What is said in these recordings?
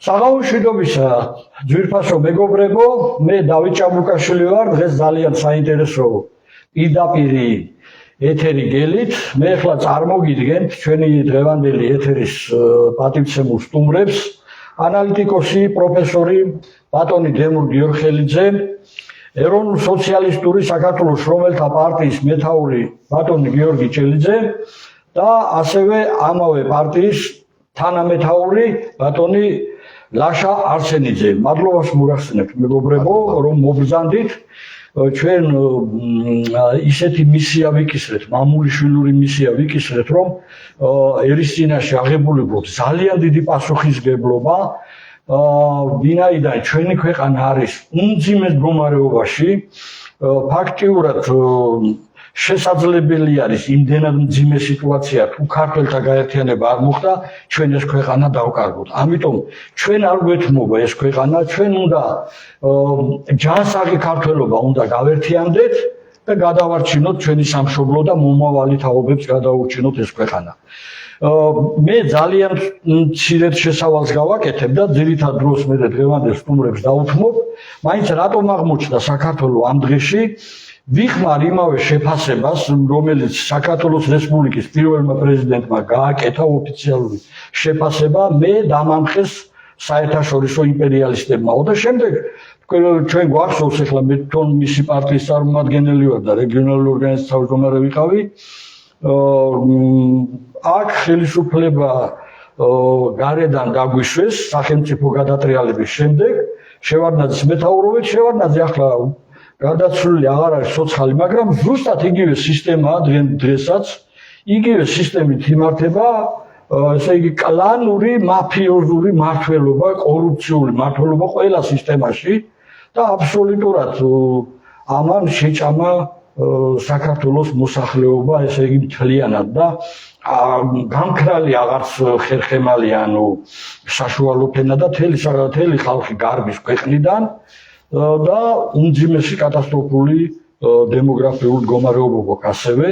საღამოშვიდობისა ძვირფასო მეგობრებო, მე დავით ჭაბუკაშვილი ვარ, დღეს ძალიან საინტერესო პირდაპირი ეთერი გელით. მე ახლა წარმოგიდგენთ ჩვენი დღევანდელი ეთერის პატივცემულ სტუმრებს, ანალიტიკოსი, პროფესორი ბატონი დემურ გიორხელიძე, ეროვნულ სოციალისტური საქართველოს შრომელთა პარტიის მეთაური ბატონი გიორგი ჭელიძე და ასევე ამავე პარტიის თანამეთაური ბატონი ლაშა არსენიძე. მადლობას მოგახსენებთ მეგობრებო, რომ მობრძანდით. ჩვენ ისეთი მისია ვიკისრეთ, მამულიშვილური მისია ვიკისრეთ, რომ ერის წინაშე აღებული გვაქვს ძალიან დიდი პასუხისგებლობა, ვინაიდან ჩვენი ქვეყანა არის უმძიმეს მდგომარეობაში, ფაქტიურად შესაძლებელი არის იმდენად მძიმე სიტუაცია, თუ ქართველთა გაერთიანება არ მოხდა, ჩვენ ეს ქვეყანა დავკარგოთ. ამიტომ ჩვენ არ გვეთმობა ეს ქვეყანა, ჩვენ უნდა ჯანსაღი ქართველობა უნდა გავერთიანდეთ და გადავარჩინოთ ჩვენი სამშობლო და მომავალი თაობებს გადაურჩინოთ ეს ქვეყანა. მე ძალიან მცირედ შესავალს გავაკეთებ და ძირითად დროს მე დღევანდელ სტუმრებს დავუთმობ, მაინც რატომ აღმოჩნდა საქართველოს ამ დღეში ვიხმარ იმავე შეფასებას, რომელიც საქართველოს რესპუბლიკის პირველმა პრეზიდენტმა გააკეთა ოფიციალური შეფასება, მე დამამხეს საერთაშორისო იმპერიალისტებმა. და შემდეგ ჩვენ გვახსოვს ახლა მე თვითონ მისი პარტიის წარმომადგენელი ვარ და რეგიონალური ორგანიზაციის თავმჯდომარე ვიყავი. აქ ხელისუფლება გარედან გაგვიშვეს სახელმწიფო გადატრიალების შემდეგ, შევარდნაძის მეთაურობით, შევარდნაძე ახლა გარდაცვლილი აღარ არის ცოცხალი, მაგრამ ზუსტად იგივე სისტემაა დღესაც, იგივე სისტემით იმართება, ესე იგი კლანური, მაფიოზური მმართველობა, კორუფციული მმართველობა ყველა სისტემაში და აბსოლუტურად ამან შეჭამა საქართველოს მოსახლეობა, ესე იგი მთლიანად და გამქრალი აღარც ხერხემალი, ანუ საშუალო ფენა და მთელი ხალხი გარბის ქვეყნიდან და უმძიმესი კატასტროფული დემოგრაფიული მდგომარეობა გვაქვს ასევე.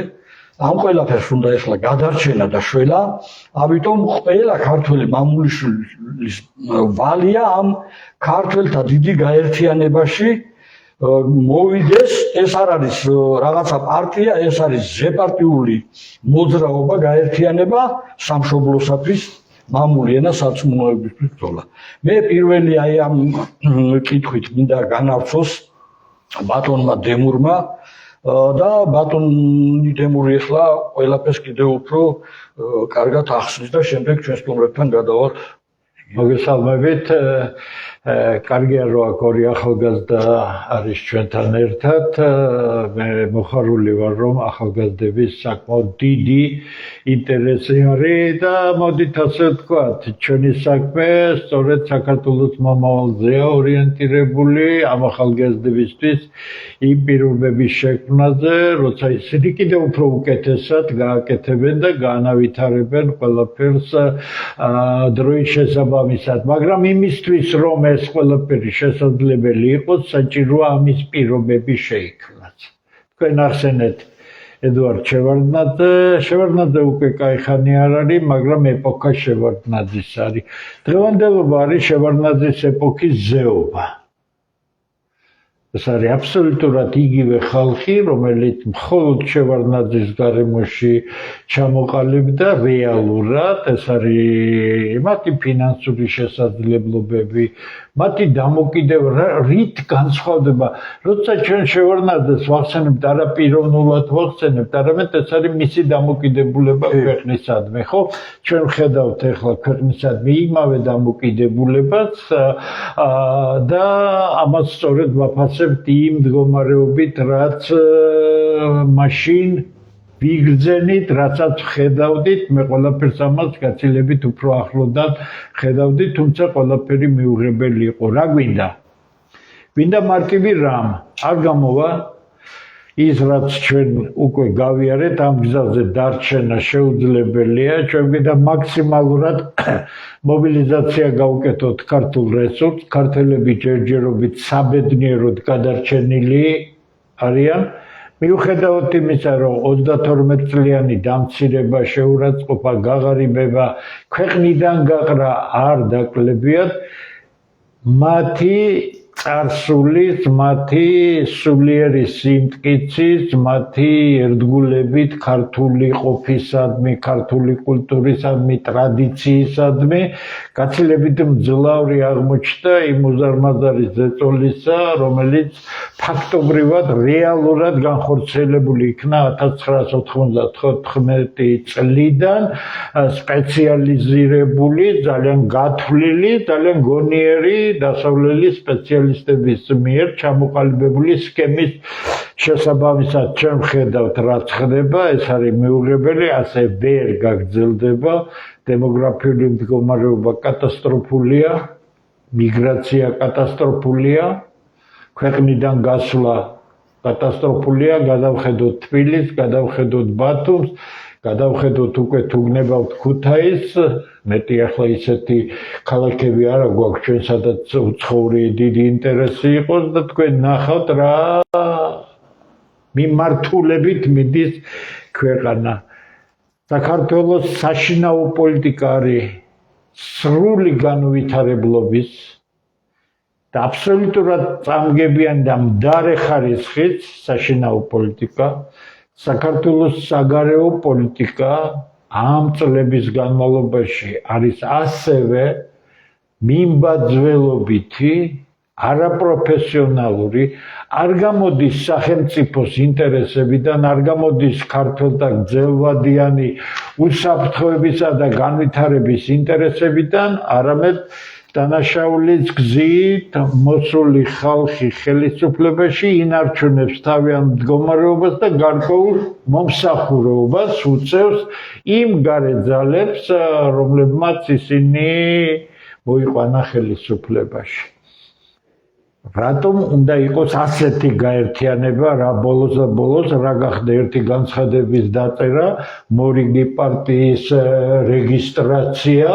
ამ ყველაფერს უნდა ახლა გადარჩენა და შველა, ამიტომ ყველა ქართველი მამულიშვილის ვალია ამ ქართველთა დიდი გაერთიანებაში მოვიდეს. ეს არ არის რაღაცა პარტია, ეს არის ზეპარტიული მოძრაობა, გაერთიანება სამშობლოსათვის, მამული ენა სარწმუნოებისთვის ბრძოლა. მე პირველი აი ამ კითხვით მინდა განავრცოს ბატონმა დემურმა და ბატონი დემური ახლა ყველაფერს კიდევ უფრო კარგად ახსნის და შემდეგ ჩვენ სტუმრებთან გადავალთ. მოგესალმებით. კარგია რომ აქ ორი ახალგაზრდა არის ჩვენთან ერთად. მე მოხარული ვარ რომ ახალგაზრდების საკმაოდ დიდი ინტერესი არის და მოდით ასე ვთქვათ, ჩვენი საქმე სწორედ საქართველოს მომავალზეა ორიენტირებული ამ ახალგაზრდებისთვის იმ პირობების შექმნაზე, როცა ისინი კიდევ უფრო უკეთესად გააკეთებენ და გაანავითარებენ ყველაფერს დროის შესაბამისად, მაგრამ იმისთვის რომ ეს ყველაფერი შესაძლებელი იყოს, საჭიროა ამის პირობები შეიქმნას. თქვენ ახსენეთ ედვარდ შევარდნაძე უკვე კაიხანი არ არის, მაგრამ ეპოქა შევარდნაძის არის. დღევანდელობა არის შევარდნაძის ეპოქის ზეობა. ეს არის აბსოლუტურად იგივე ხალხი, რომელიც მხოლოდ შევარდნაძის გარემოში ჩამოყალიბდა რეალურად, ეს არის მათი ფინანსური შესაძლებლობები, მათი დამოკიდებულება, რით განსხვავდება, როცა ჩვენ შევარდნაძეს ვახსენებთ, არა პიროვნულად ვახსენებთ, არამედ ეს არის მისი დამოკიდებულება ქვეყნისადმი, ხო? ჩვენ ვხედავთ ახლა ქვეყნისადმი იმავე დამოკიდებულებას და ამას სწორედ ვაფასებთ იმ მდგომარეობით, რაც მაშინ ვიგრძენით, რასაც ხედავდით, მე ყველაფერს ამას გაცილებით უფრო ახლოდან ხედავდი, თუმცა ყველაფერი მიუღებელი იყო. რა გვინდა? გვინდა მარტივი რამ, არ გამოვა ის რაც ჩვენ უკვე გავიარეთ, ამ გზაზე დარჩენა შეუძლებელია, ჩვენ გვინდა მაქსიმალურად მობილიზაცია გავუკეთოთ ქართულ რესურსს, ქართველები ჯერჯერობით საბედნიეროდ გადარჩენილი არიან, მიუხედავად იმისა, რომ 32 წლიანი დამცირება, შეურაცხყოფა, გაღარიბება ქვეყნიდან გაყრა არ დაკლებიათ, მათი წარსულის, მათი სულიერი სიმტკიცის, მათი ერთგულებით ქართული ყოფისადმი, ქართული კულტურისადმი, ტრადიციისადმი გაცილებით მძლავრი აღმოჩნდა იმ უზარმაზარი ზეწოლისა, რომელიც ფაქტობრივად რეალურად განხორციელებული იქნა 1994 წლიდან სპეციალიზირებული, ძალიან გათვლილი, ძალიან გონიერი დასავლელი სპეციალისტების მიერ ჩამოყალიბებული სქემის შესაბამისად ჩვენ ვხედავთ რაც ხდება, ეს არის მიუღებელი, ასე ვერ გაგრძელდება, დემოგრაფიული მდგომარეობა კატასტროფულია, მიგრაცია კატასტროფულია, ქვეყნიდან გასვლა კატასტროფულია, გადავხედოთ თბილისს, გადავხედოთ ბათუმს, გადავხედოთ უკვე თუ გნებავთ ქუთაისს, მეტი ახლა ისეთი ქალაქები არა გვაქვს ჩვენ სადაც უცხოური დიდი ინტერესი იყოს და თქვენ ნახავთ რა მიმართულებით მიდის ქვეყანა. საქართველოს საშინაო პოლიტიკა არის სრული განუვითარებლობის და აბსოლუტურად წამგებიანი და მდარე ხარისხის საშინაო პოლიტიკა. საქართველოს საგარეო პოლიტიკა ამ წლების განმავლობაში არის ასევე მიმბაძველობითი, არაპროფესიონალური, არ გამოდის სახელმწიფოს ინტერესებიდან, არ გამოდის ქართველთა გრძელვადიანი უსაფრთხოებისა და განვითარების ინტერესებიდან, არამედ დანაშაულის გზით მოსული ხალხი ხელისუფლებაში ინარჩუნებს თავიანთ მდგომარეობას და გარკვეულ მომსახურებას უწევს იმ გარე ძალებს, რომლებმაც ისინი მოიყვანა ხელისუფლებაში. რატომ უნდა იყოს ასეთი გაერთიანება, რა ბოლოს და ბოლოს რა გახდა ერთი განცხადების დაწერა, მორიგი პარტიის რეგისტრაცია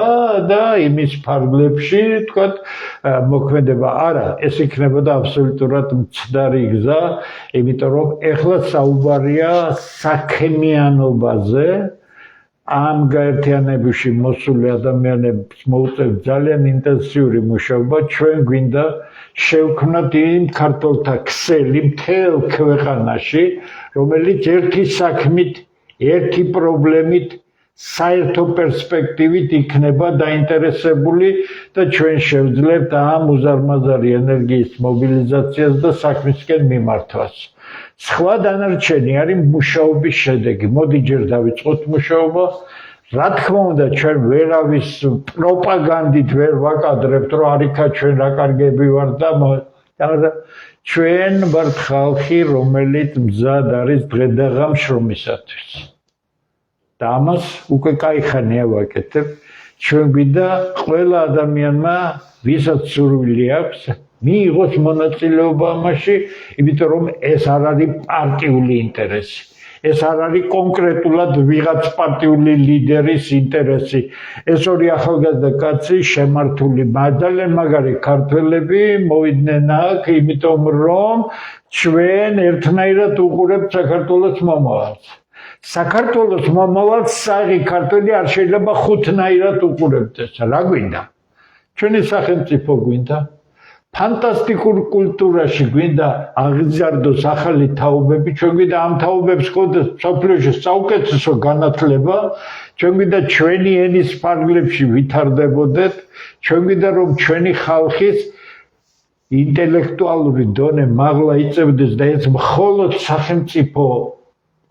და იმის ფარგლებში თქვათ მოქმედება. არა, ეს იქნებოდა აბსოლუტურად მცდარი გზა, იმიტომ რომ ეხლა საუბარია საქმიანობაზე. ამ გაერთიანებაში მოსული ადამიანებს მოუწევთ ძალიან ინტენსიური მუშაობა, ჩვენ გვინდა შევქმნათ იმ ქართველთა ქსელი მთელ ქვეყანაში, რომელიც ერთი საქმით, ერთი პრობლემით, საერთო პერსპექტივით იქნება დაინტერესებული და ჩვენ შევძლებთ ამ უზარმაზარი ენერგიის მობილიზაციას და საქმისკენ მიმართვას. სხვა დანარჩენი არის მუშაობის შედეგი. მოდი ჯერ დავიწყოთ მუშაობა. რა თქმა უნდა, ჩვენ ვერავის პროპაგანდით ვერ ვაკადრებთ, რომ არიქა ჩვენ რა კარგები ვართ და ჩვენ ვართ ხალხი, რომელიც მზად არის დღე-დღე შრომისათვის. და ამას უკვე კაიხანია ვაკეთებ. ჩვენ გვინდა ყველა ადამიანმა, ვისაც სურვილი აქვს, მიიღოს მონაწილეობა ამაში, იმიტომ რომ ეს არ არის პარტიული ინტერესი. ეს არ არის კონკრეტულად ვიღაც პარტიული ლიდერის ინტერესი. ეს ორი ახალგაზრდა კაცი შემართული ძალიან მაგარი ქართველები მოვიდნენ აქ, იმიტომ რომ ჩვენ ერთნაირად უყურებთ საქართველოს მომავალს. საქართველოს მომავალს საღი ქართველი არ შეიძლება ხუთნაირად უყურებდეს. რა გვინდა? ჩვენი სახელმწიფო გვინდა? ფანტასტიკურ კულტურაში გვინდა აღიზარდოს ახალი თაობები, ჩვენ გვინდა ამ თაობებს გქონდეს მსოფლიოში საუკეთესო განათლება, ჩვენ გვინდა ჩვენი ენის ფარგლებში ვითარდებოდეთ, ჩვენ გვინდა რომ ჩვენი ხალხის ინტელექტუალური დონე მაღლა იწევდეს და ეს მხოლოდ სახელმწიფო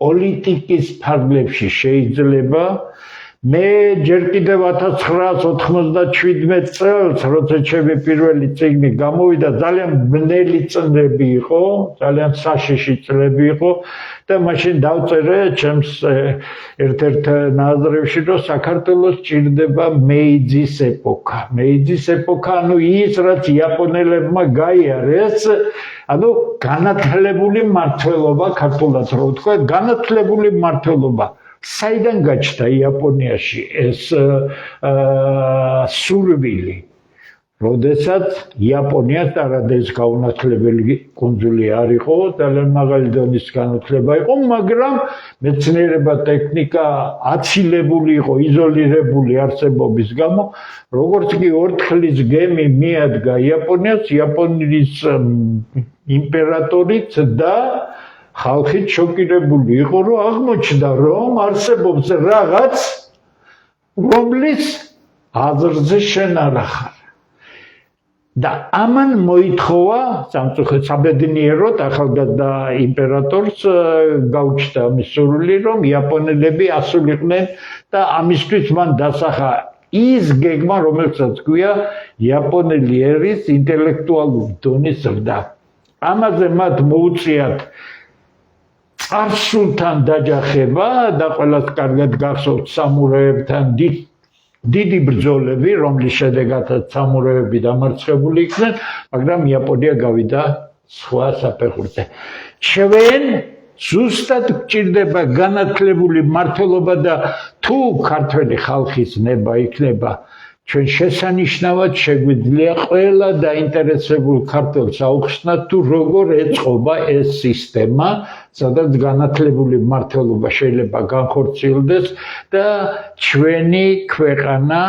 პოლიტიკის ფარგლებში შეიძლება. მე ჯერ კიდევ 1997 წელს, როცა ჩემი პირველი წიგნი გამოვიდა, ძალიან ბნელი წლები იყო, ძალიან საშიში წლები იყო და მაშინ დავწერე ჩემს ერთ-ერთ ნაზრებში, რომ საქართველოს ჭირდება მეიძის ეპოქა. მეიძის ეპოქა, ანუ ის, რაც იაპონელებმა გაიარეს, ანუ განათლებული მმართველობა, ქართულად რო ვთქვა, განათლებული მმართველობა. საიდან გაჩნდა იაპონიაში ეს სურვილი? როდესაც იაპონიას არადეს გაუნათლებელი კუნძული არ იყო, ძალიან მაღალი დონის განათლება იყო, მაგრამ მეცნიერება, ტექნიკა აცილებული იყო, იზოლირებული არსებობის გამო, როგორც კი ორთქლის გემი მიადგა იაპონიას, იაპონიის იმპერატორიც და ხალხით შოკირებული იყო, რომ აღმოჩნდა, რომ არსებობს რაღაც, რომლის აზრზე შენ არ ახარ. და ამან მოითხოვა სამწუხაროდ საბედნიეროდ ახალგაზრდა იმპერატორს გაუჩნდა მის სურვილი, რომ იაპონელები ასულიყვნენ და ამისთვის მან დასახა ის გეგმა, რომელსაც ქვია იაპონელი ერის ინტელექტუალური დონის ზრდა. ამაზე მათ მოუწიათ წარსულთან დაჯახება და ყველას კარგად გახსოვთ სამურაებთან დიდი ბრძოლები, რომლის შედეგადაც სამურაები დამარცხებული იქნენ, მაგრამ იაპონია გავიდა სხვა საფეხურზე. ჩვენ ზუსტად გვჭირდება განათლებული მმართველობა და თუ ქართველი ხალხის ნება იქნება ჩვენ შესანიშნავად შეგვიძლია ყველა დაინტერესებულ ქართველს აუხსნათ თუ როგორ ეწყობა ეს სისტემა, სადაც განათლებული მმართველობა შეიძლება განხორციელდეს და ჩვენი ქვეყანა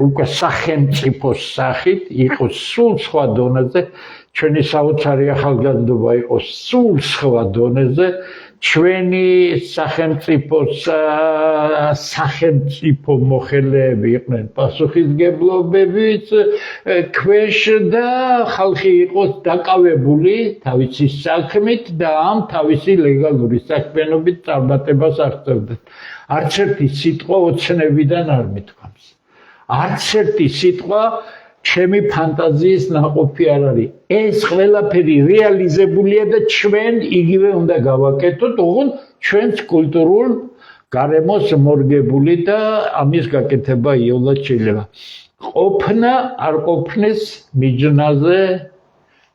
უკვე სახელმწიფოს სახით იყოს სულ სხვა დონეზე, ჩვენი საოცარი ახალგაზრდობა იყოს სულ სხვა დონეზე, ჩვენი სახელმწიფო მოხელეები იყვნენ პასუხისმგებლობებით ქვეშ და ხალხი იყოს დაკავებული თავისი საქმით და ამ თავისი ლეგალური საქმიანობით წარმატებას აღწევდნენ. არც ერთი სიტყვა ოცნებიდან არ მithქვამს. არც ერთი სიტყვა ჩემი ფანტაზიის ნაყოფი არ არის. ეს ყველაფერი რეალიზებულია და ჩვენ იგივე უნდა გავაკეთოთ, ოღონდ ჩვენს კულტურულ გარემოს მორგებული და ამის გაკეთება იოლად შეიძლება. ყოფნა არ ყოფნის მიჯნაზე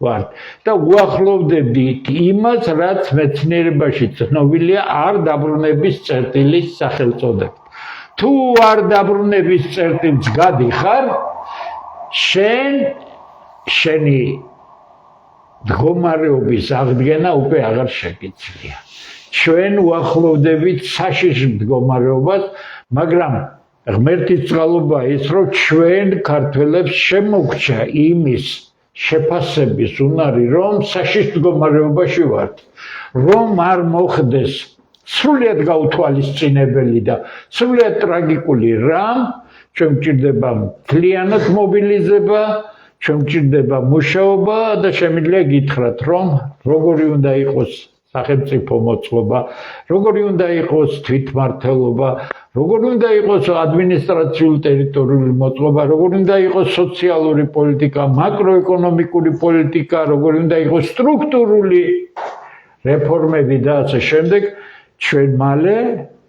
ვართ და უახლოვდებით იმას, რაც მეცნიერებაში ცნობილია არ დაბრუნების წერტილის სახელწოდებით. თუ არ დაბრუნების წერტილს გადიხარ, შენი მდგომარეობის აღდგენა უკვე აღარ შეგიძლია. ჩვენ უახლოვდებით საშიში მდგომარეობას, მაგრამ ღმერთის წყალობა ის, რომ ჩვენ ქართველებს შემოგჩა იმის შეფასების უნარი, რომ საშიშ მდგომარეობაში ვართ, რომ არ მოხდეს სრულიად გაუთვალისწინებელი და სრულიად ტრაგიკული რამ, ჩვენ გვჭირდება მთლიანად მობილიზება, ჩვენ გვჭირდება მუშაობა და შემიძლია გითხრათ, რომ როგორი უნდა იყოს სახელმწიფო მოწყობა, როგორი უნდა იყოს თვითმმართველობა, როგორი უნდა იყოს ადმინისტრაციული ტერიტორიული მოწყობა, როგორი უნდა იყოს სოციალური პოლიტიკა, მაკროეკონომიკური პოლიტიკა, როგორი უნდა იყოს სტრუქტურული რეფორმები და ასე შემდეგ, ჩვენ მალე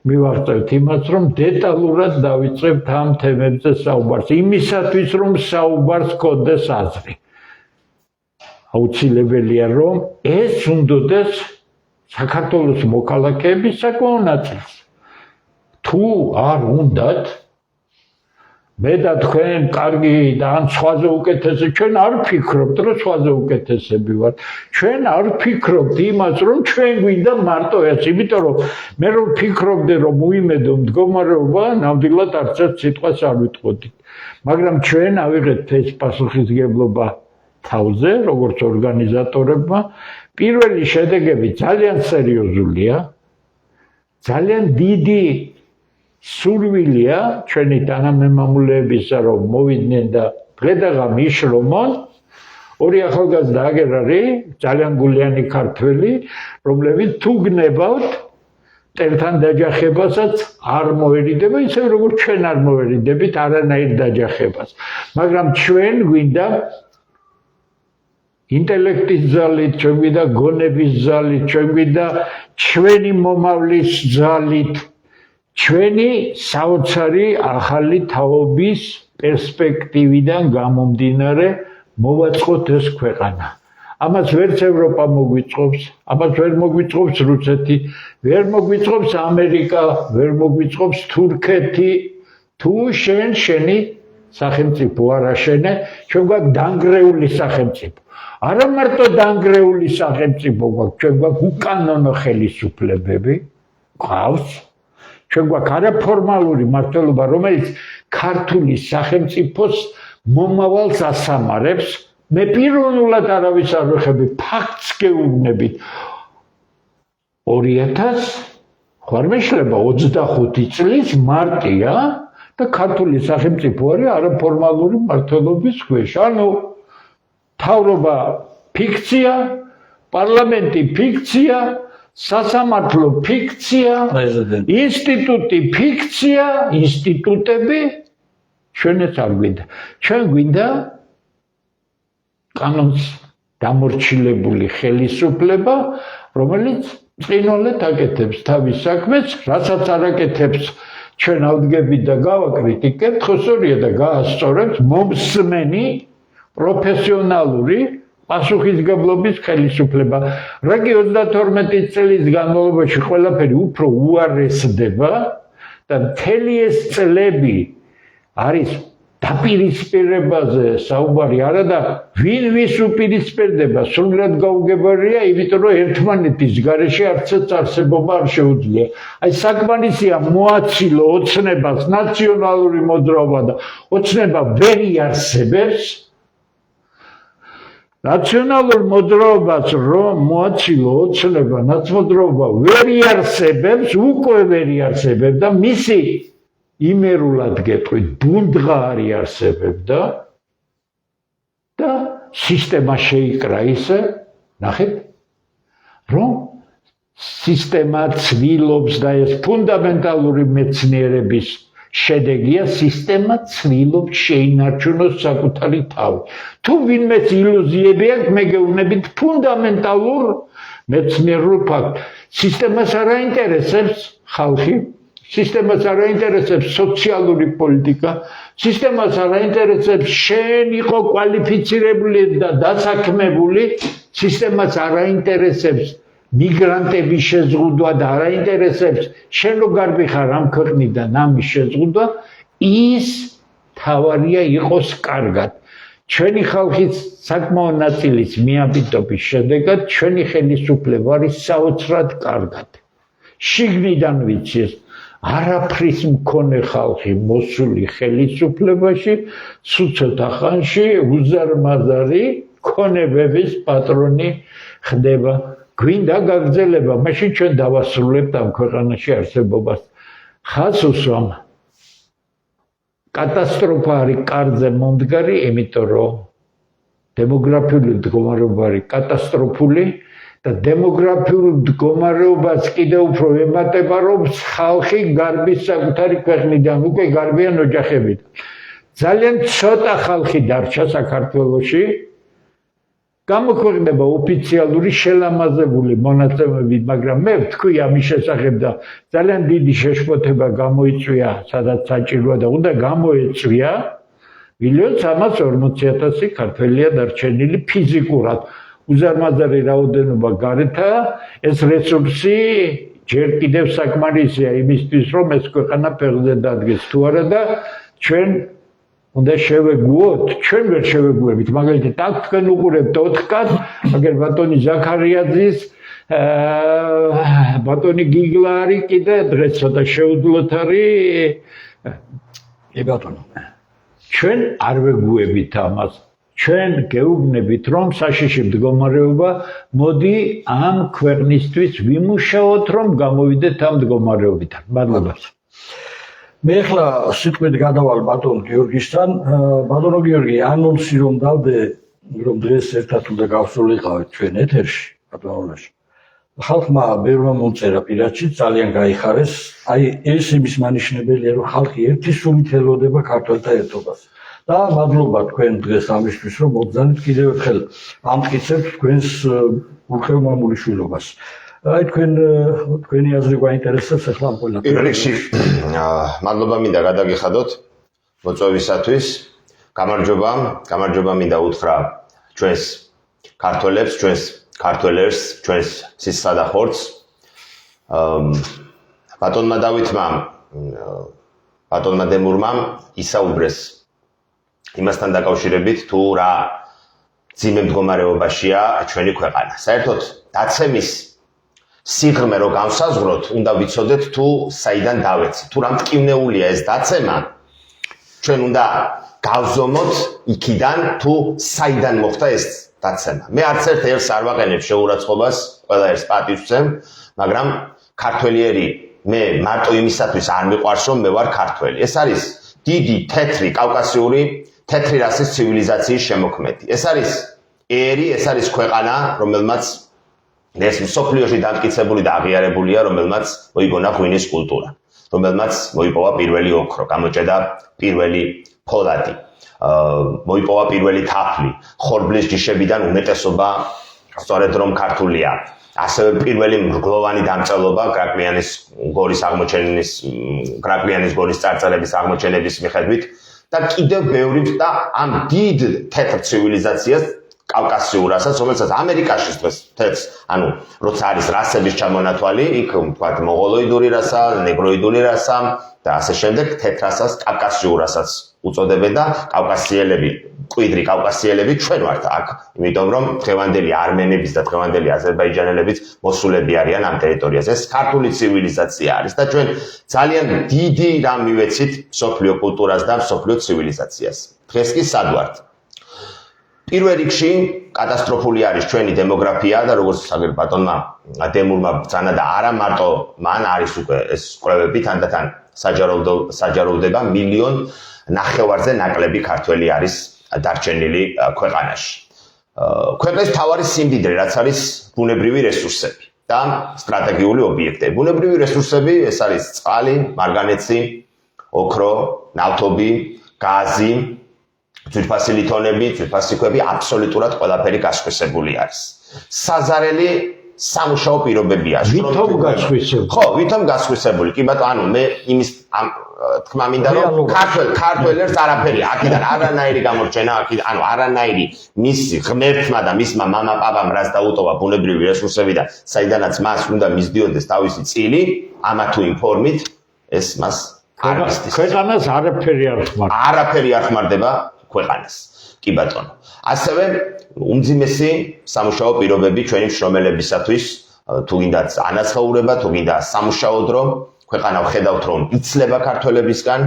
მივაღწევთ იმას, რომ დეტალურად დავიწყებთ ამ თემებზე საუბარს, იმისათვის, რომ საუბარს გქონდეს აზრი. აუცილებელია, რომ ეს უნდოდეს საქართველოს მოქალაქეების საკმაო ნაწილს. თუ არ უნდათ, მე და თქვენ კარგი და ან სხვაზე უკეთესი, ჩვენ არ ვფიქრობთ, რომ სხვაზე უკეთესები ვართ. ჩვენ არ ვფიქრობთ იმას, რომ ჩვენ გვინდა მარტო ეს, იმიტომ რომ მე რომ ვფიქრობდი, რომ უიმედო მდგომარეობა, ნამდვილად არც ერთ სიტყვას არ ვიტყოდით. მაგრამ ჩვენ ავიღეთ ეს პასუხისმგებლობა თავზე, როგორც ორგანიზატორებმა. პირველი შედეგები ძალიან სერიოზულია, ძალიან დიდი სურვილია ჩვენი თანამემამულეებისა, რომ მოვიდნენ და დღედაღამ იშრომონ. ორი ახალგაზრდა აგერ არის, ძალიან გულიანი ქართველი, რომლებიც თუ გნებავთ, მტერთან დაჯახებასაც არ მოერიდება, ისე როგორც ჩვენ არ მოერიდებით არანაირ დაჯახებას. მაგრამ ჩვენ გვინდა ინტელექტის ძალით, ჩვენ გვინდა გონების ძალით, ჩვენ გვინდა ჩვენი მომავლის ძალით, ჩვენი საოცარი ახალი თაობის პერსპექტივიდან გამომდინარე მოვაწყოთ ეს ქვეყანა. ამას ვერც ევროპა მოგვიწყობს, ამას ვერ მოგვიწყობს რუსეთი, ვერ მოგვიწყობს ამერიკა, ვერ მოგვიწყობს თურქეთი, თუ შენი სახელმწიფო არ აშენე, ჩვენ გვაქვს დანგრეული სახელმწიფო. არა მარტო დანგრეული სახელმწიფო გვაქვს, ჩვენ გვაქვს უკანონო ხელისუფლებები, ყავს. ჩვენ გვაქვს არაფორმალური მმართველობა, რომელიც ქართული სახელმწიფოს მომავალს ასამარებს. მე პიროვნულად არავის არ ვეხები, ფაქტს გეუბნებით. 2000 ხარ მეშლება 25 წლის მარტია და ქართული სახელმწიფო არის არაფორმალური მმართველობის ქვეშ. ანუ მთავრობა ფიქცია, პარლამენტი ფიქცია, სასამართლო ფიქცია, ინსტიტუტი ფიქცია, ინსტიტუტები ჩვენც არ გვინდა. ჩვენ გვინდა კანონს დამორჩილებული ხელისუფლება, რომელიც წინოლეთ აკეთებს თავის საქმეს, რასაც არ აკეთებს ჩვენ ავდგებით და გავაკრიტიკებთ, ხო სწორია და გაასწორებთ მომსმენი პროფესიონალური პასუხისგებლობის ხელისუფლება. რაგი 32 წლის განმავლობაში ყველაფერი უფრო უარესდება და მთელი ეს წლები არის დაპირისპირებაზე საუბარი არა და ვინ ვის უპირისპირდება, სრულად გაუგებარია, იმიტომ რომ ერთმანეთის გარეშე არცერთ არსებობა არ შეუძლია. აი საკმარისია მოაცილო ოცნებას ნაციონალური მოძრაობა და ოცნება ვერ იარსებებს. ნაციონალურ მოძრაობას რომ მოაცილო ოცნება ნაცმოძრაობა ვერ იარსებებს, უკვე ვერ იარსებებს და მისი იმერულად გეტყვით, ბუნდღა არ იარსებებდა და სისტემა შეიკრა ისე, ნახეთ, რომ სისტემა ცდილობს და ეს ფუნდამენტალური მეცნიერების შედეგია, სისტემა ცდილობს შეინარჩუნოს საკუთარი თავი. თუ ვინმეს ილუზიები აქვს, მე გეუბნებით ფუნდამენტალურ მეცნიერულ ფაქტს. სისტემას არ აინტერესებს ხალხი, სისტემას არ აინტერესებს სოციალური პოლიტიკა, სისტემას არ აინტერესებს შენ იყო კვალიფიცირებული და დასაქმებული, სისტემას არ აინტერესებს მიგრანტების შეზღუდვა და არ აინტერესებს შენ რო გარბი ხარ ამ ქვეყნიდან ამის შეზღუდვა, ის თავარია იყოს კარგად. ჩვენი ხალხის საკმაო ნაწილის მიაბიტობის შედეგად ჩვენი ხელისუფლება არის საოცრად კარგად. შიგნიდან ვიცი ეს არაფრის მქონე ხალხი მოსული ხელისუფლებაში ცუცოთა ხანში უზარმაზარი ქონებების პატრონი ხდება. გვინდა გაგრძელება, მაშინ ჩვენ დავასრულებთ ამ ქვეყანაში არსებობას. ხაზს უსვამ. კატასტროფა არის კარზე მომდგარი, იმიტომ რომ დემოგრაფიული მდგომარეობა არის კატასტროფული და დემოგრაფიულ მდგომარეობას კიდევ უფრო ემატება, რომ ხალხი გარბის საკუთარი ქვეყნიდან, უკვე გარბიან ოჯახებით. ძალიან ცოტა ხალხი დარჩა საქართველოში, გამოქვეყნდება ოფიციალური შელამაზებული მონაცემებით, მაგრამ მე ვთქვი ამის შესახებ და ძალიან დიდი შეშფოთება გამოიწვია, სადაც საჭიროა და უნდა გამოეწვია 1,340,000 ქართველია დარჩენილი ფიზიკურად. უზარმაზარი რაოდენობა გარეთა, ეს რესურსი ჯერ კიდევ საკმარისია იმისთვის, რომ ეს ქვეყანა ფეხზე დადგეს თუ არა და ჩვენ უნდა შევეგუოთ, ჩვენ ვერ შევეგუებით, მაგალითად აქ თქვენ უყურებთ 4 კაცს, მაგრამ ბატონი ზაქარიაძის, ბატონი გიგლა არის კიდე დღეს ცოტა შეუძლოთ არის. ბატონო, ჩვენ არ ვეგუებით ამას. ჩვენ გეუბნებით, რომ საშიში მდგომარეობა, მოდი ამ ქვეყნისთვის ვიმუშაოთ, რომ გამოვიდეთ ამ მდგომარეობიდან. მადლობა. მე ახლა სიტყვით გადავალ ბატონ გიორგისთან. ბატონო გიორგი, ანონსი რომ დავდე, რომ დღეს ერთად უნდა გავსულიყავით ჩვენ ეთერში, ბატონოლაში. ხალხმა ბევრმა მომწერა პირადში, ძალიან გაიხარეს. აი ეს იმის მანიშნებელია, რომ ხალხი ერთი სულით ელოდება ქართველთა ერთობას. და მადლობა თქვენ დღეს ამისთვის, რომ მოგზავნით კიდევ ერთხელ ამტკიცებთ თქვენს ურხევმამული შვილობას. აი თქვენი აზრი გვაინტერესებს ახლა ამ ყველა. პირველში მადლობა მინდა გადაგიხადოთ მოწვევისათვის. გამარჯობა მინდა უთხრა ჩვენს ქართველებს, ჩვენს ქართველერს, ჩვენს სისხლსადახორცს. ბატონმა დავითმა, ბატონმა დემურმა ისაუბრეს იმასთან დაკავშირებით თუ რა ძიმე მდგომარეობაშია ჩვენი ქვეყანა. საერთოდ დაცემის სიღრმე რო განსაზღვროთ, უნდა ვიცოდეთ თუ საიდან დავეცი. თუ რა მტკივნეულია ეს დაცემა, ჩვენ უნდა გავზომოთ იქიდან თუ საიდან მოხდა ეს დაცემა. მე არც ერთ არ ვაყენებ შეურაცხყოფას, ყველა ერთს პატივს ვცემ, მაგრამ ქართველიერი მე მარტო იმისათვის არ მიყვარს, რომ მე ვარ ქართველი. ეს არის დიდი, თეთრი, კავკასიური, თეთრი რასის ცივილიზაციის შემოქმედი. ეს არის ერი, ეს არის ქვეყანა, რომელმაც ეს მსოფლიოში დამტკიცებული და აღიარებულია, რომელმაც მოიგონა ღვინის კულტურა, რომელმაც მოიპოვა პირველი ოქრო, გამოჭედა პირველი ფოლადი, მოიპოვა პირველი თაფლი, ხორბლის ჯიშებიდან უმეტესობა სწორედ რომ ქართულია. ასევე პირველი მრგლოვანი დამწერლობა გრაკლიანის გორის წარწერების აღმოჩენების მიხედვით და კიდევ ბევრი და ამ დიდ თეთრ ცივილიზაციას კავკასიურასაც, რომელსაც ამერიკაში დღეს თეთრს, ანუ როცა არის რასების ჩამონათვალი, იქ ვთქვათ მონღოლოიდური რასა, ნეგროიდული რასა და ასე შემდეგ თეთრასაც კავკასიურასაც უწოდებენ და კავკასიელები, კვიდრი კავკასიელები ჩვენ ვართ აქ, იმიტომ რომ დღევანდელი არმენების და დღევანდელი აზერბაიჯანელებიც მოსულები არიან ამ ტერიტორიაზე. ეს ქართული ცივილიზაცია არის და ჩვენ ძალიან დიდი რამ მივეცით მსოფლიო კულტურას და მსოფლიო ცივილიზაციას. დღეს კი სად ვართ? პირველ რიგში კატასტროფული არის ჩვენი დემოგრაფია და როგორც საგერ ბატონმა დემურმა ბრძანა და არა მარტო მან არის უკვე ეს კვლევები თანდათან საჯაროვდება 1,5 მილიონზე ნაკლები ქართველი არის დარჩენილი ქვეყანაში. ქვეყნის მთავარი სიმდიდრე რაც არის ბუნებრივი რესურსები და სტრატეგიული ობიექტები. ბუნებრივი რესურსები ეს არის წყალი, მარგანეცი, ოქრო, ნავთობი, გაზი, ძვირფასი ლითონები, ძვირფასი ქვები, აბსოლუტურად ყველაფერი გასხვისებული არის. საზარელი სამუშაო პირობებია. ვითომ გასხვისებული? ხო, ვითომ გასხვისებული. კი ბატონო, ანუ მე იმის თქმა მინდა რომ ქართველებს არაფერი აქედან არანაირი გამორჩენა, აქედან ანუ არანაირი მისი ღმერთმა და მისმა მამა-პაპამ რაც დაუტოვა ბუნებრივი რესურსები და საიდანაც მას უნდა მისდიოდეს თავისი წილი, ამა თუ იმ ფორმით ეს მას არ მისდის. ქვეყანას არაფერი არ ხმარდება. არაფერი არ ხმარდება ქვეყანას. კი ბატონო. ასევე უმძიმესი სამუშაო პირობები ჩვენი მშრომელებისათვის, თუ გინდა ანაცხოვრება, თუ გინდა სამუშაო დრო, ქვეყანა ვხედავთ რომ იცლება ქართველებისგან,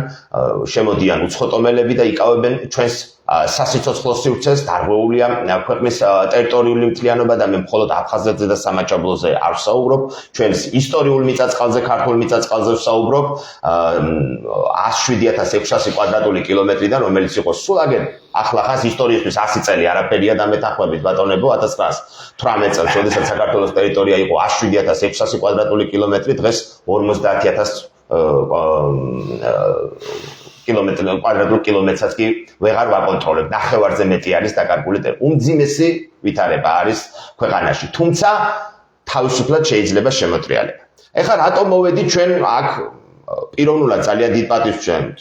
შემოდიან უცხოტომელები და იკავებენ ჩვენს სასიცოცხლო სივრცეს, დარღვეულია ქვეყნის ტერიტორიული მთლიანობა და მე მხოლოდ აფხაზეთზე და სამაჩაბლოზე არ ვსაუბრობ, ჩვენს ისტორიულ მიწა-წყალზე, ქართულ მიწა-წყალზე ვსაუბრობ, 107,600 კვადრატული კილომეტრიდან, რომელიც იყო სულ აგერ ახლახანს ისტორიისთვის 100 წელი არაფერია დამეთანხმებით ბატონებო 1918 წელს, როდესაც საქართველოს ტერიტორია იყო 107,600 კვადრატული კილომეტრი, დღეს 50,000 კვადრატულ კილომეტრსაც კი ვეღარ ვაკონტროლებ. ნახევარზე მეტი არის დაკარგული ტერიტორია. უმძიმესი ვითარება არის ქვეყანაში, თუმცა თავისუფლად შეიძლება შემოტრიალება. ეხლა რატომ მოვედი ჩვენ აქ პიროვნულად ძალიან დიდ პატივს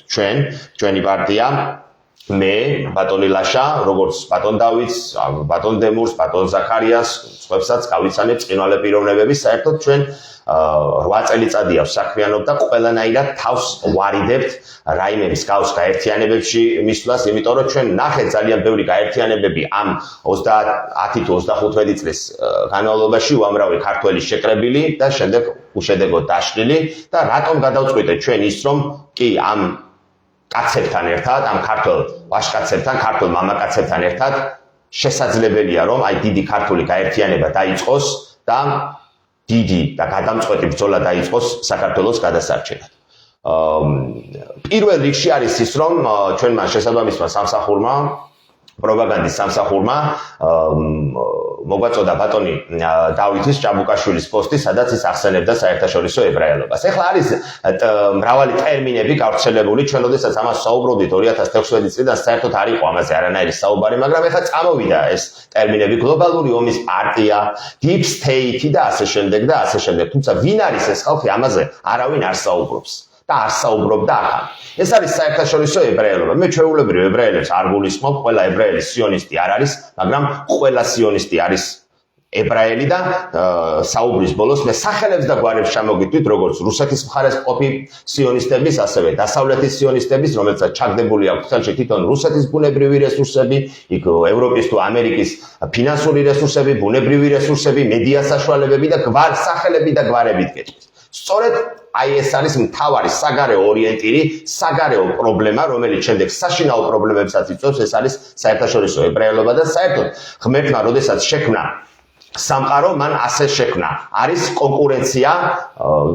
ვცემთ ჩვენი პარტია, მე, ბატონი ლაშა, როგორც ბატონ დავითს, ბატონ დემურს, ბატონ ზაქარიას, სხვებსაც გავიცანეთ წინვალე პიროვნებები, საერთოდ ჩვენ 8 წელიწადია ვსაქმიანობ და ყველანაირად თავს ვარიდებთ რაიმე მსგავს გაერთიანებებში მისვლას, იმიტომ რომ ჩვენ ნახეთ ძალიან ბევრი გაერთიანებები ამ 10 თუ 25 წლის განმავლობაში უამრავი ქართველი შეკრებილი და შემდეგ უშედეგოდ დაშლილი და რატომ გადავწყვიტეთ ჩვენ ის რომ კი ამ კაცებთან ერთად, ამ ქართველ ვაჟკაცებთან, ქართველ მამაკაცებთან ერთად შესაძლებელია რომ აი დიდი ქართული გაერთიანება დაიწყოს და დიდი და გადამწყვეტი ბრძოლა დაიწყოს საქართველოს გადასარჩენად. პირველ რიგში არის ის რომ ჩვენმა შესაბამისმა სამსახურმა, პროპაგანდის სამსახურმა მოგვაწოდა ბატონი დავითის ჭაბუკაშვილის პოსტი, სადაც ის ახსენებდა საერთაშორისო ებრაელობას. ეხლა არის მრავალი ტერმინები გავრცელებული, ჩვენ როდესაც ამას საუბრობდით 2016 წლიდან საერთოდ არ იყო ამაზე არანაირი საუბარი, მაგრამ ეხლა წამოვიდა ეს ტერმინები, გლობალური ომის პარტია, deep state და ასე შემდეგ და ასე შემდეგ. თუმცა ვინ არის ეს ხალხი, ამაზე არავინ არ საუბრობს. და არ საუბრობდა ახლა. ეს არის საერთაშორისო ებრაელობა. მე ჩვეულებრივ ებრაელებს არ გულისხმობ, ყველა ებრაელი სიონისტი არ არის, მაგრამ ყველა სიონისტი არის ებრაელი და საუბრის ბოლოს მე სახელებს და გვარებს ჩამოგიტვით, როგორც რუსეთის მხარეს ყოფი სიონისტების, ასევე დასავლეთის სიონისტების, რომელსაც ჩაგდებული აქვს ხელში თვითონ რუსეთის ბუნებრივი რესურსები, იქ ევროპის თუ ამერიკის ფინანსური რესურსები, ბუნებრივი რესურსები, მედია საშუალებები და სახელები და გვარებით გეტყვის. სწორედ აი ეს არის მთავარი საგარეო ორიენტირი, საგარეო პრობლემა, რომელიც შემდეგ საშინაო პრობლემებსაც იწვევს, ეს არის საერთაშორისო ებრაელობა და საერთოდ ღმერთმა როდესაც შექმნა სამყარო, მან ასე შექმნა. არის კონკურენცია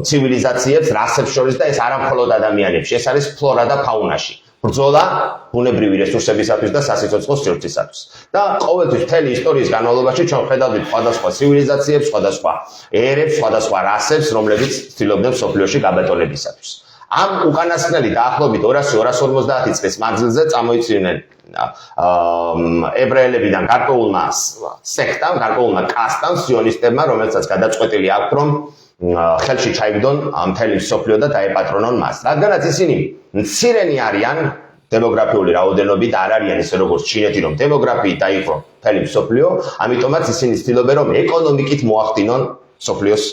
ცივილიზაციებს, რასებს შორის და ეს არა მხოლოდ ადამიანებში, ეს არის ფლორა და ფაუნაში. ბრძოლა ბუნებრივი რესურსებისათვის და სასიცოცხლო სივრცისათვის. და ყოველთვის მთელი ისტორიის განმავლობაში ჩვენ ხედავთ სხვადასხვა ცივილიზაციებს, სხვადასხვა ერებს, სხვადასხვა რასებს, რომლებიც ცდილობდნენ მსოფლიოში გაბატონებისათვის. ამ უკანასკნელი დაახლოებით 200-250 წლის მანძილზე წამოიცინენ ებრაელებიდან გარკვეულმა სექტამ, გარკვეულმა კასტამ, სიონისტებმა, რომელსაც გადაწყვეტილი აქვთ, რომ ხელში ჩაიგდონ მთელი მსოფლიო და დაეპატრონონ მას. რადგანაც ისინი მცირენი არიან დემოგრაფიული რაოდენობით, არ არიან ისე როგორც ჩინეთი, რომ დემოგრაფიით დაიხრო მთელი მსოფლიო, ამიტომაც ისინი ცდილობენ, რომ ეკონომიკით მოახდინონ მსოფლიოს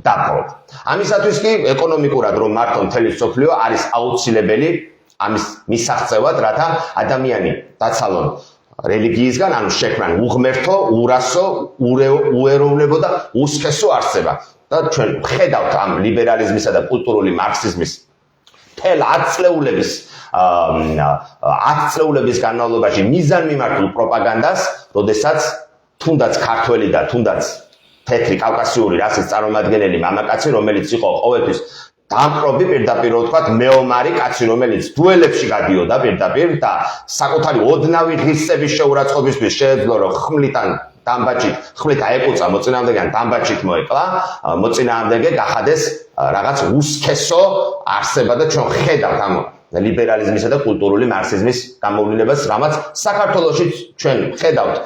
დაპყრობა. ამისათვის კი ეკონომიკურად რომ მართონ მთელი მსოფლიო არის აუცილებელი ამის მისაღწევად, რათა ადამიანი დაცალონ რელიგიისგან, ანუ შექმნან უღმერთო, ურასო, უეროვნებო და უსქესო არსება. და ჩვენ ხედავთ ამ ლიბერალიზმისა და კულტურული მარქსიზმის მთელ 10 წლეულების განმავლობაში მიზანმიმართულ პროპაგანდას, როდესაც თუნდაც ქართველი და თუნდაც თეთრი კავკასიური რასის წარმომადგენელი მამაკაცი, რომელიც იყო ყოველთვის დამპყრობი, პირდაპირ ვთქვათ, მეომარი კაცი, რომელიც დუელებში გადიოდა პირდაპირ და საკუთარი ოდნავი ღირსების შეურაცხყოფისთვის შეეძლო, რომ ხმლიდან დამბაჭით, ხმლით აეყუწა მოწინააღმდეგეან დამბაჭით მოეკლა, მოწინააღმდეგე გახადეს რაღაც უსქესო არსება და ჩვენ ხედავთ ამ ლიბერალიზმისა და კულტურული მარქსიზმის გამოვლინებას, რამაც საქართველოშიც ჩვენ ხედავთ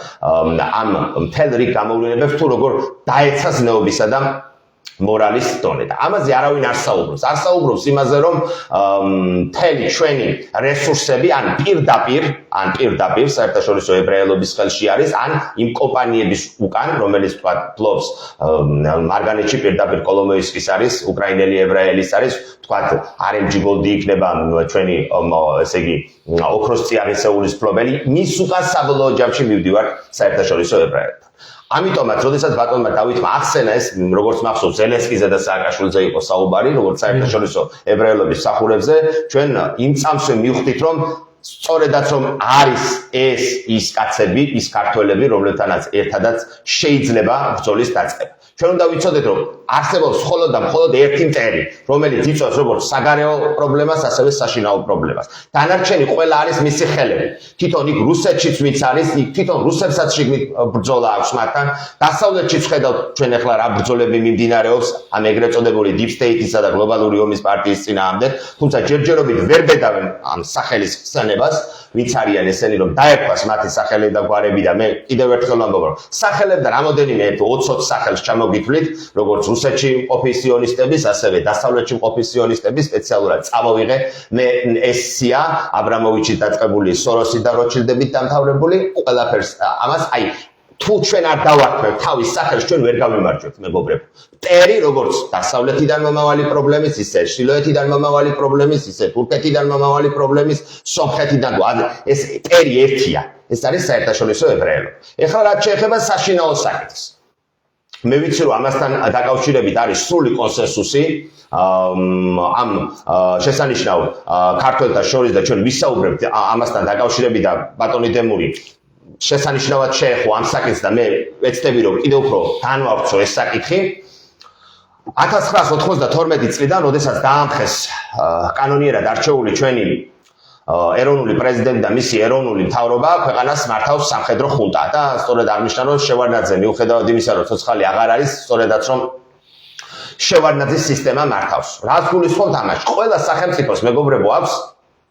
ამ მთელ რიგ გამოვლინებებს თუ როგორ დაეცა ზნეობისა და მორალის დონე. და ამაზე არავინ არ საუბრობს. არ საუბრობს იმაზე, რომ მთელი ჩვენი რესურსები ან პირდაპირ საერთაშორისო ებრაელობის ხელში არის, ან იმ კომპანიების უკან, რომელიც თქვა ფლობს მარგანეთში პირდაპირ კოლომოისკის არის, უკრაინელი ებრაელის არის, თქვა RMG Gold იქნება ჩვენი ესე იგი ოქროს წიაღისეულის ფლობელი, მის უკან საბოლოო ჯამში მივდივართ საერთაშორისო ებრაელებთან. ამიტომაც, როდესაც ბატონმა დავითმა ახსენა ეს, როგორც მახსოვს, ზელენსკიზე და სააკაშვილიზე იყო საუბარი, როგორც საერთაშორისო ებრაელობის მსახურებზე, ჩვენ იმ წამსვე მივხვდით, რომ სწორედაც რომ არის ეს ის კაცები, ის ქართველები, რომლებთანაც ერთადაც შეიძლება ბრძოლის დაწყება. ჩვენ უნდა ვიცოდეთ, რომ არსებობს მხოლოდ და მხოლოდ ერთი მტერი, რომელიც იწვევს როგორც საგარეო პრობლემას, ასევე საშინაო პრობლემას. დანარჩენი ყველა არის მისი ხელები. თვითონ იქ რუსეთშიც ვინც არის, იქ თვითონ რუსებსაც შიგნით ბრძოლა აქვს მათთან. დასავლეთშიც ხედავთ ჩვენ ახლა რა ბრძოლები მიმდინარეობს ამ ეგრეთ წოდებული deep state-ისა და გლობალური ომის პარტიის წინააღმდეგ, თუმცა ჯერჯერობით ვერ ბედავენ ამ სახელის ხსენებას, ვინც არიან ესენი, რომ დაერქვას მათი სახელი და გვარები და მე კიდევ ერთხელ ვამბობ, რომ სახელებთან რამოდენიმე 20 სახელს ჩამოგითვლით, როგორც რუსეთში მყოფი სიონისტების, ასევე დასავლეთში მყოფი სიონისტების, სპეციალურად წამოვიღე მე ეს სია აბრამოვიჩის დაწყებული, სოროსი და როჩილდებით დამთავრებული, ყველაფერს ამას აი თუ ჩვენ არ დავარქმევთ თავის სახელს, ჩვენ ვერ გავიმარჯვებთ, მეგობრებო. მტერი, როგორც დასავლეთიდან მომავალი პრობლემის, ისე ჩრდილოეთიდან მომავალი პრობლემის, ისე თურქეთიდან მომავალი პრობლემის, სომხეთიდან ეს მტერი ერთია. ეს არის საერთაშორისო ებრაელობა. ეხლა რაც შეეხება საშინაო საკითხს. მე ვიცი, რომ ამასთან დაკავშირებით არის სრული კონსენსუსი ამ შესანიშნავ ქართველთა შორის და ჩვენ ვისაუბრებთ ამასთან დაკავშირებით და ბატონი დემური შესანიშნავად შეეხო ამ საკითხს და მე ვეცდები, რომ კიდევ უფრო განვავრცო ეს საკითხი. 1992 წლიდან, როდესაც დაამხეს კანონიერად არჩეული ჩვენი ეროვნული პრეზიდენტი და მისი ეროვნული მთავრობა, ქვეყანას მართავს სამხედრო ხუნტა და სწორედ აღნიშნა, რომ შევარდნაძე მიუხედავად იმისა, რომ ცოცხალი აღარ არის, სწორედაც რომ შევარდნაძის სისტემა მართავს. რაც გულისხმობთ ამაში, ყველა სახელმწიფოს მეგობრებო აქვს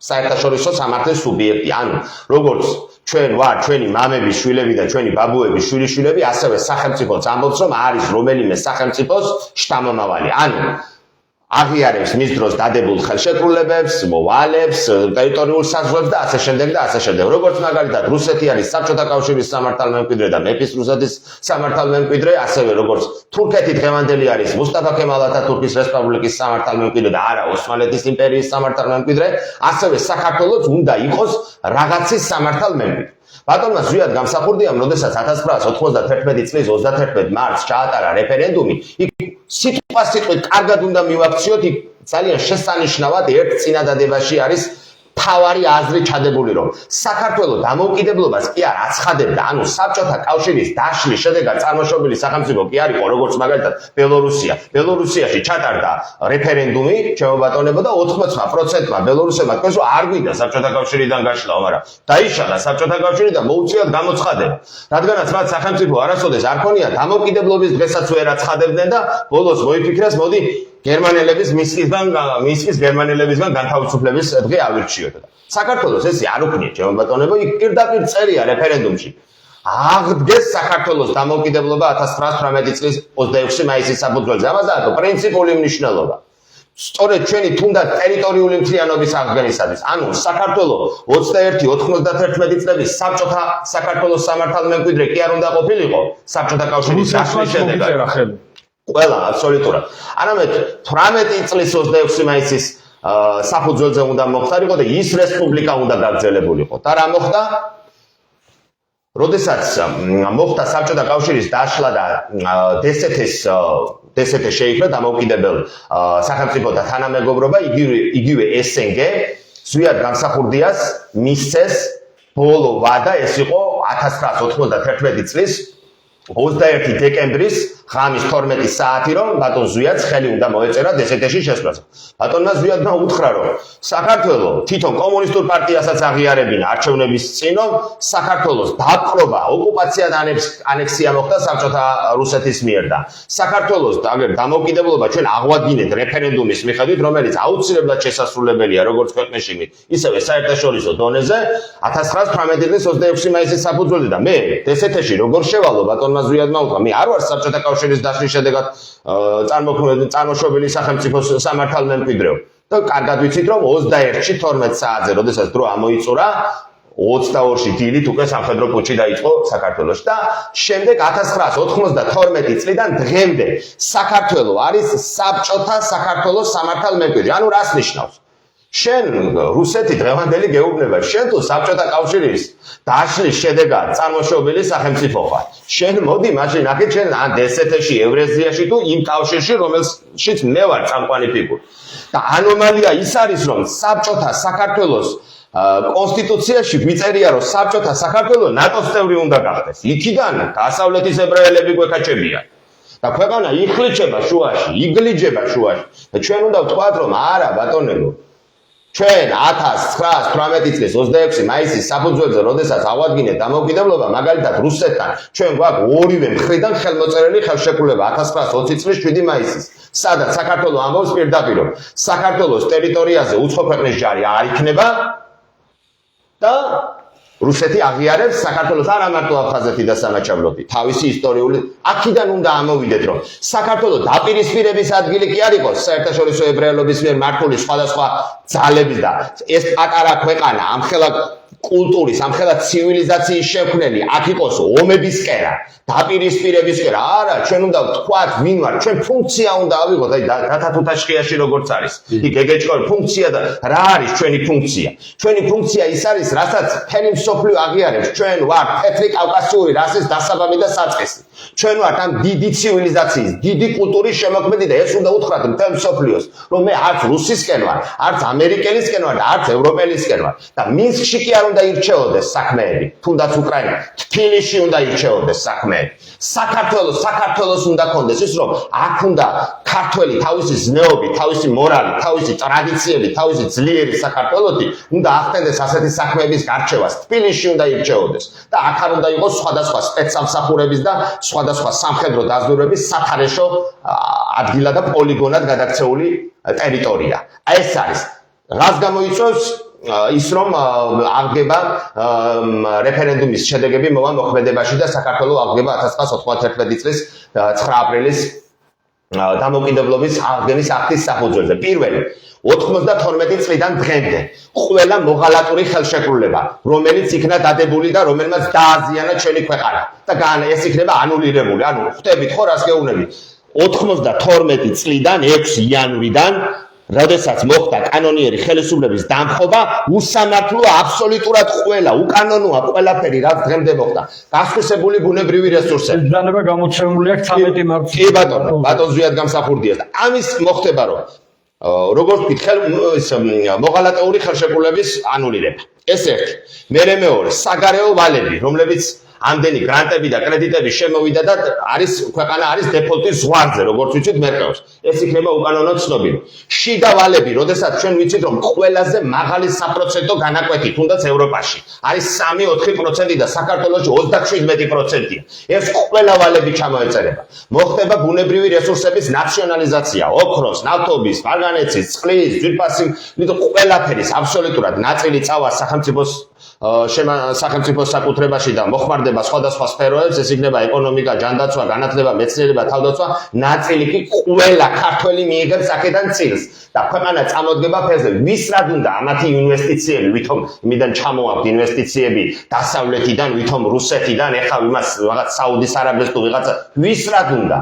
საერთაშორისო სამართლის სუბიექტი, ანუ როგორც ჩვენ ვარ ჩვენი მამების შვილები და ჩვენი ბაბუების შვილიშვილები, ასევე სახელმწიფოც ამბობს, რომ არის რომელიმე სახელმწიფოს შთამომავალი. ანუ აღიარებს მის დროს დადებულ ხელშეკრულებებს, მოვალებს, ტერიტორიულ საზღვრებს და ასე შემდეგ და ასე შემდეგ. როგორც მაგალითად რუსეთი არის საბჭოთა კავშირის სამართალმემკვიდრე და მეფის რუსეთის სამართალმემკვიდრე, ასევე როგორც თურქეთი დღევანდელი არის მუსტაფა ქემალ ათათურქის რესპუბლიკის სამართალმემკვიდრე და არა ოსმალეთის იმპერიის სამართალმემკვიდრე, ასევე საქართველოს უნდა იყოს რაღაცის სამართალმემკვიდრე. ბატონმა ზვიად გამსახურდიამ, როდესაც 1991 წლის 31 მარტს ჩაატარა რეფერენდუმი, იქ სიტყვასიტყვით კარგად უნდა მივაქციოთ, იქ ძალიან შესანიშნავად ერთ წინადადებაში არის თავარი აზრი ჩადებული, რომ საქართველოს დამოუკიდებლობას კი არ აცხადებდა, ანუ საბჭოთა კავშირის დაშლის შედეგად წარმოშობილი სახელმწიფო კი არ იყო, როგორც მაგალითად ბელორუსია. ბელორუსიაში ჩატარდა რეფერენდუმი, ჩემო ბატონებო და 80%-მა ბელორუსებმა თქვენს რომ არ გვინდა საბჭოთა კავშირიდან გაშლა, მაგრამ დაიშალა საბჭოთა კავშირი და მოუწიათ გამოცხადება. რადგანაც მათ სახელმწიფო არასოდეს არ ქონია დამოუკიდებლობის დღესაც ვერ აცხადებდნენ და ბოლოს მოიფიქრეს, მოდი გერმანელების მისკის გერმანელებისგან განთავისუფლების დღე ავირჩიოთ. საქართველოს ესე არ უქნია, ჩემო ბატონებო, იქ პირდაპირ წერია რეფერენდუმში. აღდგეს საქართველოს დამოუკიდებლობა 1918 წლის 26 მაისის საფუძველზე. ამას დააქვს პრინციპული მნიშვნელობა. სწორედ ჩვენი თუნდაც ტერიტორიული მთლიანობის აღდგენისათვის. ანუ საქართველოს 21-91 წლების საბჭოთა საქართველოს სამართალმემკვიდრე კი არ უნდა ყოფილიყო საბჭოთა კავშირის დაშლის შედეგად. ყველა აბსოლუტურად. არამედ 18 წლის 26 მაისის საფუძველზე უნდა მოხდარიყო და ის რესპუბლიკა უნდა გაგრძელებულიყო. და რა მოხდა? როდესაც მოხდა საბჭოთა კავშირის დაშლა და დსთ შეიქმნა დამოუკიდებელ სახელმწიფოთა თანამეგობრობა, იგივე SNG ზვიად გამსახურდიას მისცეს ბოლო ვადა, ეს იყო 1991 წლის 21 დეკემბრის ღამის 12 საათი, რომ ბატონ ზვიადს ხელი უნდა მოეწერა დსთ-ში შესვლაზე. ბატონმა ზვიადმა უთხრა, რომ საქართველოს თვითონ კომუნისტურ პარტიასაც აღიარებინა არჩევნების წინ, რომ საქართველოს დაპყრობა, ოკუპაცია და ანექსია მოხდა საბჭოთა რუსეთის მიერ და საქართველოს დამოუკიდებლობა ჩვენ აღვადგინეთ რეფერენდუმის მიხედვით, რომელიც აუცილებლად შესასრულებელია როგორც ქვეყნის შიგნით, ისევე საერთაშორისო დონეზე 1918 წლის 26 მაისის საფუძველზე და მე დსთ-ში როგორ შევალო, ბატონმა ზვიადმა უთხრა, მე არ ვარ საბჭოთა კავშირის დაშლის შედეგად წარმოშობილი სახელმწიფოს სამართალმემკვიდრეო. და კარგად ვიცით, რომ 21-ში 12 საათზე, როდესაც დრო ამოიწურა, 22-ში დილით უკვე სამხედრო პუტჩი დაიწყო საქართველოში და შემდეგ 1992 წლიდან დღემდე საქართველოს არის საბჭოთა საქართველოს სამართალმემკვიდრე. ანუ რას ნიშნავს? შენ რუსეთი დღევანდელი გეუბნება, შენ თუ საბჭოთა კავშირის დაშლის შედეგად წარმოშობილი სახელმწიფო ხარ. შენ მოდი მაშინ აქეთ შენ ან დსთ-ში, ევრაზიაში თუ იმ კავშირში, რომელშიც მე ვარ წამყვანი ფიგურა. და ანომალია ის არის, რომ საბჭოთა საქართველოს კონსტიტუციაში მიწერია, რომ საბჭოთა საქართველოს ნატოს წევრი უნდა გახდეს. იქიდან დასავლეთის ებრაელები გვეკაჭებიან. და ქვეყანა იხლიჩება შუაში, იგლიჯება შუაში. და ჩვენ უნდა ვთქვათ, რომ არა ბატონებო, ჩვენ 1918 წლის 26 მაისის საფუძველზე, როდესაც აღვადგინეთ დამოუკიდებლობა, მაგალითად რუსეთთან, ჩვენ გვაქვს ორივე მხრიდან ხელმოწერილი ხელშეკრულება 1920 წლის 7 მაისის, სადაც საქართველოს ამბობს პირდაპირ, რომ საქართველოს ტერიტორიაზე უცხო ქვეყნის ჯარი არ იქნება და რუსეთი აღიარებს საქართველოს არა მარტო აფხაზეთი და სამაჩაბლოთი, თავისი ისტორიული აქედან უნდა ამოვიდეთ, რომ საქართველოს დაპირისპირების ადგილი კი არ იყოს საერთაშორისო ებრაელობის მიერ მართული სხვადასხვა ძალების და ეს პატარა ქვეყანა ამხელა კულტურის, ამხელა ცივილიზაციის შექმნელი, აქ იყოს ომების კერა, დაპირისპირების კერა. არა, ჩვენ უნდა ვთქვათ, ვინ ვარ, ჩვენ ფუნქცია უნდა ავიღოთ, აი დათათუთაშკიაში როგორც არის. იქ ეგეჭკორ ფუნქცია და რა არის ჩვენი ფუნქცია? ჩვენი ფუნქცია ის არის, რასაც მთელი მსოფლიო აღიარებს. ჩვენ ვართ თეთრი კავკასიური რასის დასაბამი და საწყისი. ჩვენ ვართ ამ დიდი ცივილიზაციის, დიდი კულტურის შემოქმედი და ეს უნდა უთხრათ მთელ მსოფლიოს, რომ მე არც რუსისკენ ვარ, არც ამერიკელისკენ ვარ და არც ევროპელისკენ ვარ. და მინსკში კი არ უნდა ირჩეოდეს საქმეები, თუნდაც უკრაინა, თბილისში უნდა ირჩეოდეს საქმეები. საქართველოს უნდა კონდეს ის, რომ აქ უნდა ქართველი თავისი ზნეობით, თავისი მორალით, თავისი ტრადიციებით, თავისი ძლიერი საქართველოთი უნდა ახდენდეს ასეთი საქმეების გარჩევას. თბილისში უნდა ირჩეოდეს და აქ არ უნდა იყოს სხვადასხვა სპეცსამსახურების და სხვადასხვა სამხედრო დაზვერვების სათარეშო ადგილა და პოლიგონად გადაქცეული ტერიტორია. ეს არის რას გამოიწვევს ის რომ აღდგება რეფერენდუმის შედეგები მოვა მოქმედებაში და საქართველოს აღდგება 1991 წლის 9 აპრილის დამოუკიდებლობის აღდგენის აქტის საფუძველზე. პირველი 92 წლიდან დღემდე ყველა მოღალატური ხელშეკრულება, რომელიც იქნა დადებული და რომელმაც დააზიანა ჩვენი ქვეყანა და ეს იქნება ანულირებული. ანუ ხვდებით ხო რას გეუბნებით? 92 წლიდან 6 იანვრიდან როდესაც მოხდა კანონიერი ხელისუფლების დამხობა, უსამართლო აბსოლუტურად ყველა, უკანონოა ყველაფერი, რაც დღემდე მოხდა. გასხვისებული ბუნებრივი რესურსები. ბრძანება გამოცემული აქვს 13 მარტს. კი ბატონო, ბატონ ზვიად გამსახურდია და ამის მოხდება რომ როგორც ვთქვით, მოღალატეური ხელშეკრულების ანულირება. ეს ერთი. მეორე, საგარეო ვალები, რომლებიც ამდენი გრანტები და კრედიტები შემოვიდა და ქვეყანა არის დეფოლტის ზღვარზე, როგორც ვიცით, მერყევს. ეს იქნება უკანონო ცნობილი. შიდა ვალები, როდესაც ჩვენ ვიცით, რომ ყველაზე მაღალი საპროცენტო განაკვეთი, თუნდაც ევროპაში, არის 3-4% და საქართველოში 37%-ია. ეს ყველა ვალები ჩამოეწერება. მოხდება ბუნებრივი რესურსების ნაციონალიზაცია, ოქროს, ნავთობის, მარგანეცის, წყლის, ძვირფასი, ყველაფერის აბსოლუტურად ნაწილი წავა სახელმწიფოს საკუთრებაში და მოხმარდება სხვადასხვა სფეროებს, ეს იქნება ეკონომიკა, ჯანდაცვა, განათლება, მეცნიერება, თავდაცვა, ნაწილი კი ყველა ქართველი მიიღებს აქედან წილს და ქვეყანა წამოდგება ფეხზე. ვის რად უნდა ამათი ინვესტიციები, ვითომ იმიდან ჩამოაქვთ ინვესტიციები დასავლეთიდან, ვითომ რუსეთიდან, ეხლა იმას რაღაც საუდის არაბეთს თუ ვიღაცა, ვის რად უნდა?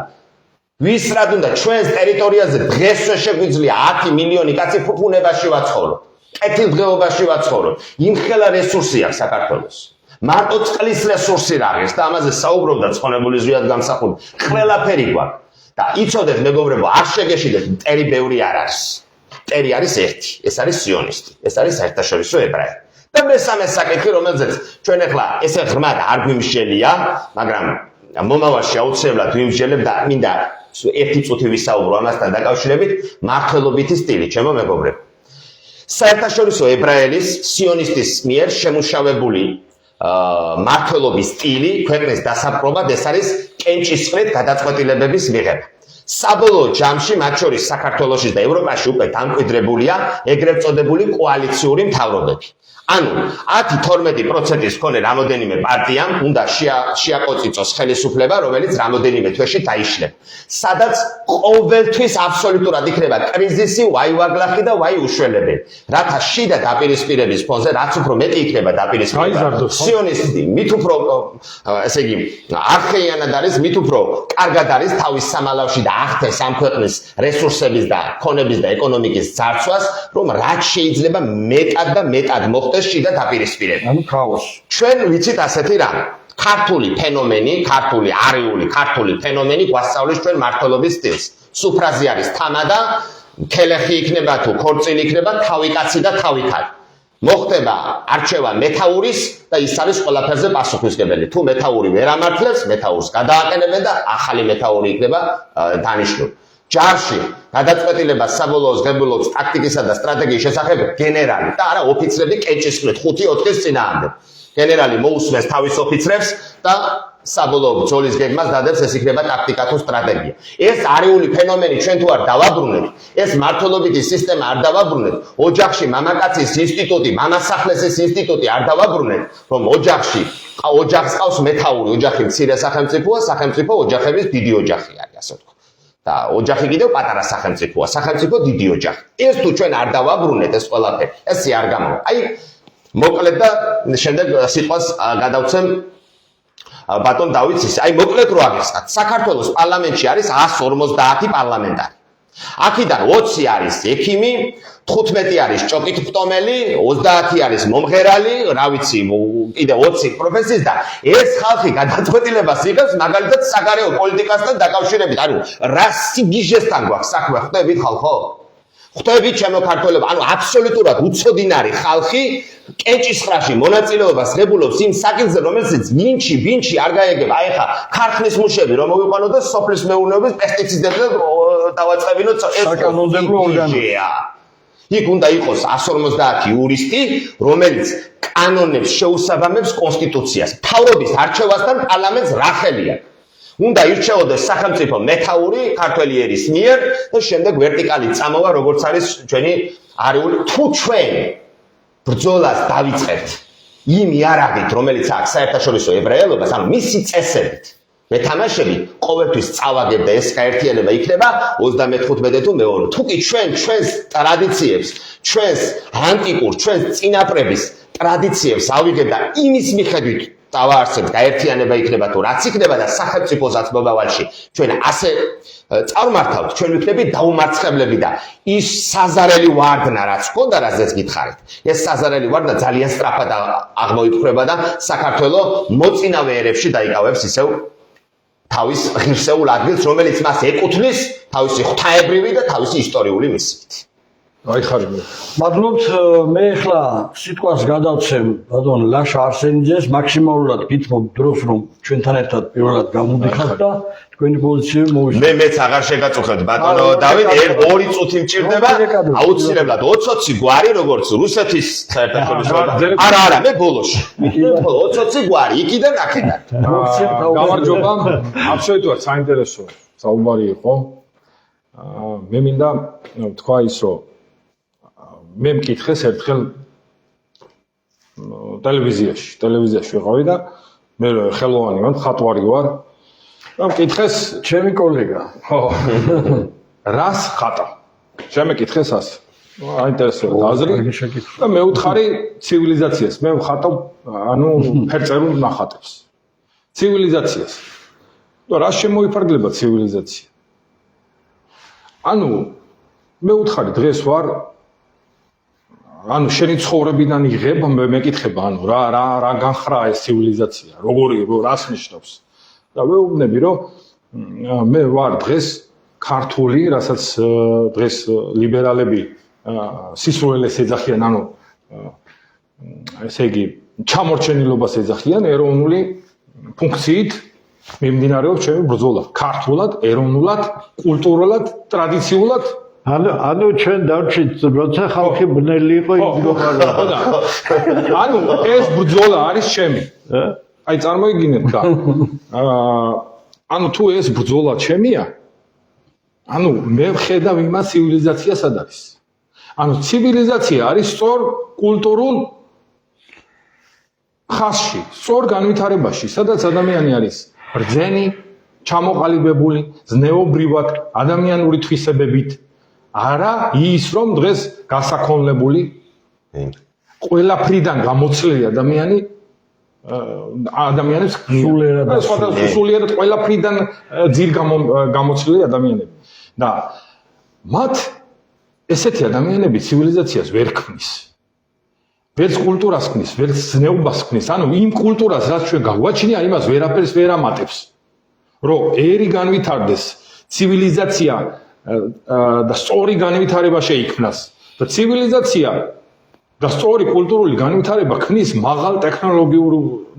ვის რად უნდა ჩვენს ტერიტორიაზე დღესვე შეგვიძლია 10 მილიონი კაცი ფუფუნებაში ვაცხოვროთ? კეთილდღეობაში ვაცხოვროთ. იმხელა რესურსი აქვს საქართველოს. მარტო წყლის რესურსი რა არის და ამაზე საუბრობდა ცხონებული ზვიად გამსახურდი. ყველაფერი გვაქვს. და იცოდეთ მეგობრებო, არ შეგეშიდეთ, მტერი ბევრი არ არის. მტერი არის ერთი, ეს არის სიონისტი, ეს არის საერთაშორისო ებრაელი. და მესამე საკითხი, რომელზეც ჩვენ ახლა ესე ღრმად არ გვიმსჯელია, მაგრამ მომავალში აუცილებლად ვიმსჯელებ და მინდა ერთი წუთი ვისაუბრო ამასთან დაკავშირებით, მართლობითი სტილი, ჩემო მეგობრებო. საერთაშორისო ებრაელის სიონისტის მიერ შემუშავებული მართლობის სტილი ქვეყნის დასაპყრობად ეს არის კენჭისყრით გადაწყვეტილებების მიღება. საბოლოო ჯამში მათ შორის საქართველოში და ევროპაში უკვე დამკვიდრებულია ეგრეთ წოდებული კოალიციური მთავრობები. ანუ 10-12%-ის მქონე რამოდენიმე პარტიამ უნდა შეაკოწიწოს ხელისუფლება, რომელიც რამოდენიმე თვეში დაიშლება. სადაც ყოველთვის აბსოლუტურად იქნება კრიზისი, ვაი ვაგლახი და ვაი უშველებელი. რათა შიდა დაპირისპირების ფონზე რაც უფრო მეტი იქნება დაპირისპირება. სიონისტი მით უფრო ესე იგი არხეიანად არის, მით უფრო კარგად არის თავის სამალავში და ახდენს ამ ქვეყნის რესურსების და ქონების და ეკონომიკის ძარცვას, რომ რაც შეიძლება მეტად და მეტად მოხდეს შიდა დაპირისპირება. ანუ ქაოსი. ჩვენ ვიცით ასეთი რამ. ქართული ფენომენი, ქართული ფენომენი გვასწავლის ჩვენ მართლობის სტილს. სუფრაზე არის თამადა, ქელეხი იქნება თუ ქორწილი იქნება, თავი კაცი და თავი ქალი. მოხდება არჩევა მეთაურის და ის არის ყველაფერზე პასუხისმგებელი. თუ მეთაური ვერ ამართლებს, მეთაურს გადააყენებენ და ახალი მეთაური იქნება დანიშნული. ჯარში გადაწყვეტილება საბოლოოს ღებულობს ტაქტიკისა და სტრატეგიის შესახებ გენერალი და არა ოფიცრები კენჭისყრით 5-4-ის წინააღმდეგ. გენერალი მოусმენს თავის ოფიცრებს და საბოლოო ბრძოლის გეგმას დადებს, ეს იქნება ტაქტიკა თუ სტრატეგია. ეს არიული ფენომენი ჩვენ თუ არ დავაბრუნებთ, ეს მართლობითი სისტემა არ დავაბრუნებთ, ოჯახში მამაკაცის ინსტიტუტი, მამასახლესის ინსტიტუტი არ დავაბრუნებთ, რომ ოჯახს ყავს მეთაური, ოჯახი მცირე სახელმწიფოა, სახელმწიფო ოჯახების დიდი ოჯახი არის, ასე ვთქვათ. და ოჯახი კიდევ პატარა სახელმწიფოა, სახელმწიფო დიდი ოჯახი. ეს თუ ჩვენ არ დავაბრუნეთ ეს ყველაფერი, ესე არ გამოვა. აი მოკლედ და შემდეგ სიტყვას გადავცემ ბატონ დავითის. აი მოკლედ რო აღესწრათ, საქართველოს პარლამენტში არის 150 პარლამენტარი. აქედან 20 არის ექიმი, 15 არის ჭოკით-ფტომელი, 30 არის მომღერალი, რა ვიცი, კიდე 20 პროფესიის და ეს ხალხი გადაწყვეტილებას იღებს მაგალითად საგარეო პოლიტიკასთან დაკავშირებით. ანუ რა სიგიჟესთან გვაქვს საქმე, ხვდებით ხალხო? ხვდებით ჩემო ქართველებო, ანუ აბსოლუტურად უცოდინარი ხალხი კენჭისყრაში მონაწილეობას ღებულობს იმ საკითხზე, რომელსაც ვინჩი არ გაეგება. აი ხა ქარხნის მუშები რომ მოვიყვანოთ სოფლის მეურნეობის პესტიციდებზე დავაწყებინოთ ეს საკანონმდებლო ორგანოა. იქ უნდა იყოს 150 იურისტი, რომელიც კანონებს შეუსაბამებს კონსტიტუციას. მთავრობის არჩევასთან პარლამენტს რა ხელი აქვს? უნდა ირჩეოდეს სახელმწიფო მეთაური ქართველი ერის მიერ და შემდეგ ვერტიკალი წამოვა, როგორც არის ჩვენი არიული თუ ჩვენ ბრძოლას დავიწყებთ იმ იარაღით, რომელიც აქვს საერთაშორისო ებრაელობას, ანუ მისი წესებით, მე თამაშები ყოველთვის წავაგებ და ეს გაერთიანება იქნება 35 თუ მეორე. თუ კი ჩვენს ტრადიციებს, ჩვენს ანტიკურ, ჩვენს წინაპრების ტრადიციებს ავიგებ და იმის მიხედვით დავაარსებთ, გაერთიანება იქნება თუ რაც იქნება და სახელმწიფოსაც მომავალში ჩვენ ასე წარმართავთ, ჩვენ ვიქნებით დაუმარცხებლები და ის საზარელი ვარდნა რაც ჰქონდა, რაზეც გითხარით. ეს საზარელი ვარდნა ძალიან სწრაფად აღმოიფრება და საქართველოს მოწინავე ერებში დაიკავებს ისევ თავის ღირსეულ ადგილს, რომელიც მას ეკუთვნის თავისი ღვთაებრივი და თავისი ისტორიული მისივით. აიხარებო. მადლობთ, მე ახლა სიტყვას გადავცემ ბატონ ლაშა არსენიძეს, მაქსიმალურად გითხოვთ დროს რომ ჩვენთან ერთად პირველად გამოდიხართ და თქვენი პოზიციები მოვისმინოთ. მეც აღარ შეგაწუხებთ ბატონო დავით, 2 წუთი მჭირდება, აუცილებლად 20 გვარი როგორც რუსეთის საერთაშორისო არა, მე ბოლოში. 20 გვარი იქიდან აქედან. გამარჯობა, აბსოლუტურად საინტერესო საუბარი იყო. მე მინდა თქვა ის რომ მე მკითხეს ერთხელ ტელევიზიაში ვიყავი და მე ხელოვანი ვარ, ხატვარი ვარ. და მკითხეს ჩემი კოლეგა. ხო. რას ხატა? შემეკითხეს ასე. აინტერესებდა აზრი და მე ვთხარი ცივილიზაციას. მე ვხატავ ანუ ფერწერულ ნახატებს. ცივილიზაციას. და რა შემოიფარგლება ცივილიზაცია? ანუ მე ვთხარი დღეს ვარ ანუ შენი ცხოვრებიდან იღებ მე მეკითხება ანუ რა განხრაა ეს ცივილიზაცია როგორი რას ნიშნავს და ვეუბნები რომ მე ვარ დღეს ქართული რასაც დღეს ლიბერალები სისულელეს ეძახიან ანუ ესე იგი ჩამორჩენილობას ეძახიან ეროვნული ფუნქციით მიმდინარეობს ჩემი ბრძოლა ქართულად ეროვნულად კულტურულად ტრადიციულად ანუ ჩვენ დავჭით როცა ხალხი ბნელი იყო იმდროხარა ანუ ეს ბრძოლა არის ჩემი აი წარმოიდგინეთ და ანუ თუ ეს ბრძოლა ჩემია ანუ მე ვხედავ იმას ცივილიზაცია სად არის ანუ ცივილიზაცია არის სწორ კულტურულ ხასში სწორ განვითარებაში სადაც ადამიანი არის ბრძენი ჩამოყალიბებული ზნეობრივად ადამიანური თვისებებით არა ის რომ დღეს გასაქონლებული ყველაფრიდან გამოცლილი ადამიანებს სულიერად ყველაფრიდან ძირ გამოცლილი ადამიანები და მათ ესეთი ადამიანები ცივილიზაციას ვერ ქმნის ვერც კულტურას ქმნის ვერც ზნეობას ქმნის ანუ იმ კულტურას რაც ჩვენ გაგვაჩნია იმას ვერაფერს ვერ ამატებს რომ ერი განვითარდეს ცივილიზაცია და სწორი განვითარება შეიქმნას და ცივილიზაცია და სწორი კულტურული განვითარება ქმნის მაღალ ტექნოლოგიურ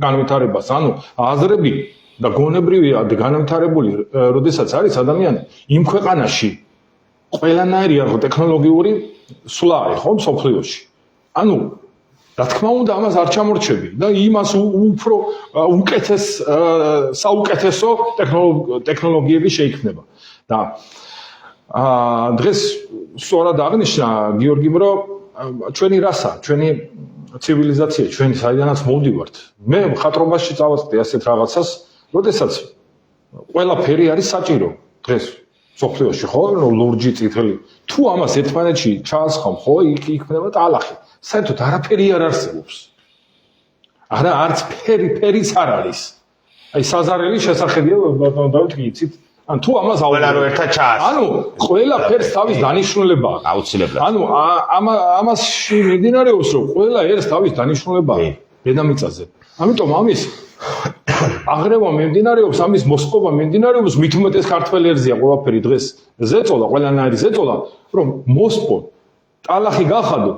განვითარებას ანუ აზრები და გონებრივი განვითარებული როდესაც არის ადამიანი იმ ქვეყანაში ყველანაირი არის ტექნოლოგიური სვლა არის ხო მსოფლიოში ანუ რა თქმა უნდა ამას არ ჩამორჩები და იმას უფრო უკეთეს საუკეთესო ტექნოლოგიები შეიქმნება და დღეს სწორად აღნიშნა გიორგიმ რომ ჩვენი რასა ჩვენი ცივილიზაცია ჩვენი საიდანაც მოვდივართ მე მხატვრობაში წავაწყდი ასეთ რაღაცას როდესაც ყველაფერი არის საჭირო დღეს სოფლიოში ხო ლურჯი წითელი თუ ამას ერთმანეთში ჩაასხამ ხო იქ იქნება ტალახი საერთოდ არაფერი არ არსებობს არა არც ფერიც არ არის აი საზარელი შესახედია ბატონო დავით გიცით ან თუ ამას ყველა რო ერთად ჩაას ანუ ყველა ფერს თავის დანიშნულება აქვს აუცილებლად ანუ ამასში მიმდინარეობს რომ ყველა ერთს თავის დანიშნულება აქვს დედამიწაზე ამიტომ ამის აღრევა მიმდინარეობს ამის მოსყობა მიმდინარეობს მით უმეტეს ქართველ ერზეა ყველაფერი დღეს ზეწოლა ყველანაირი ზეწოლა რომ მოსპო ტალახი გახადო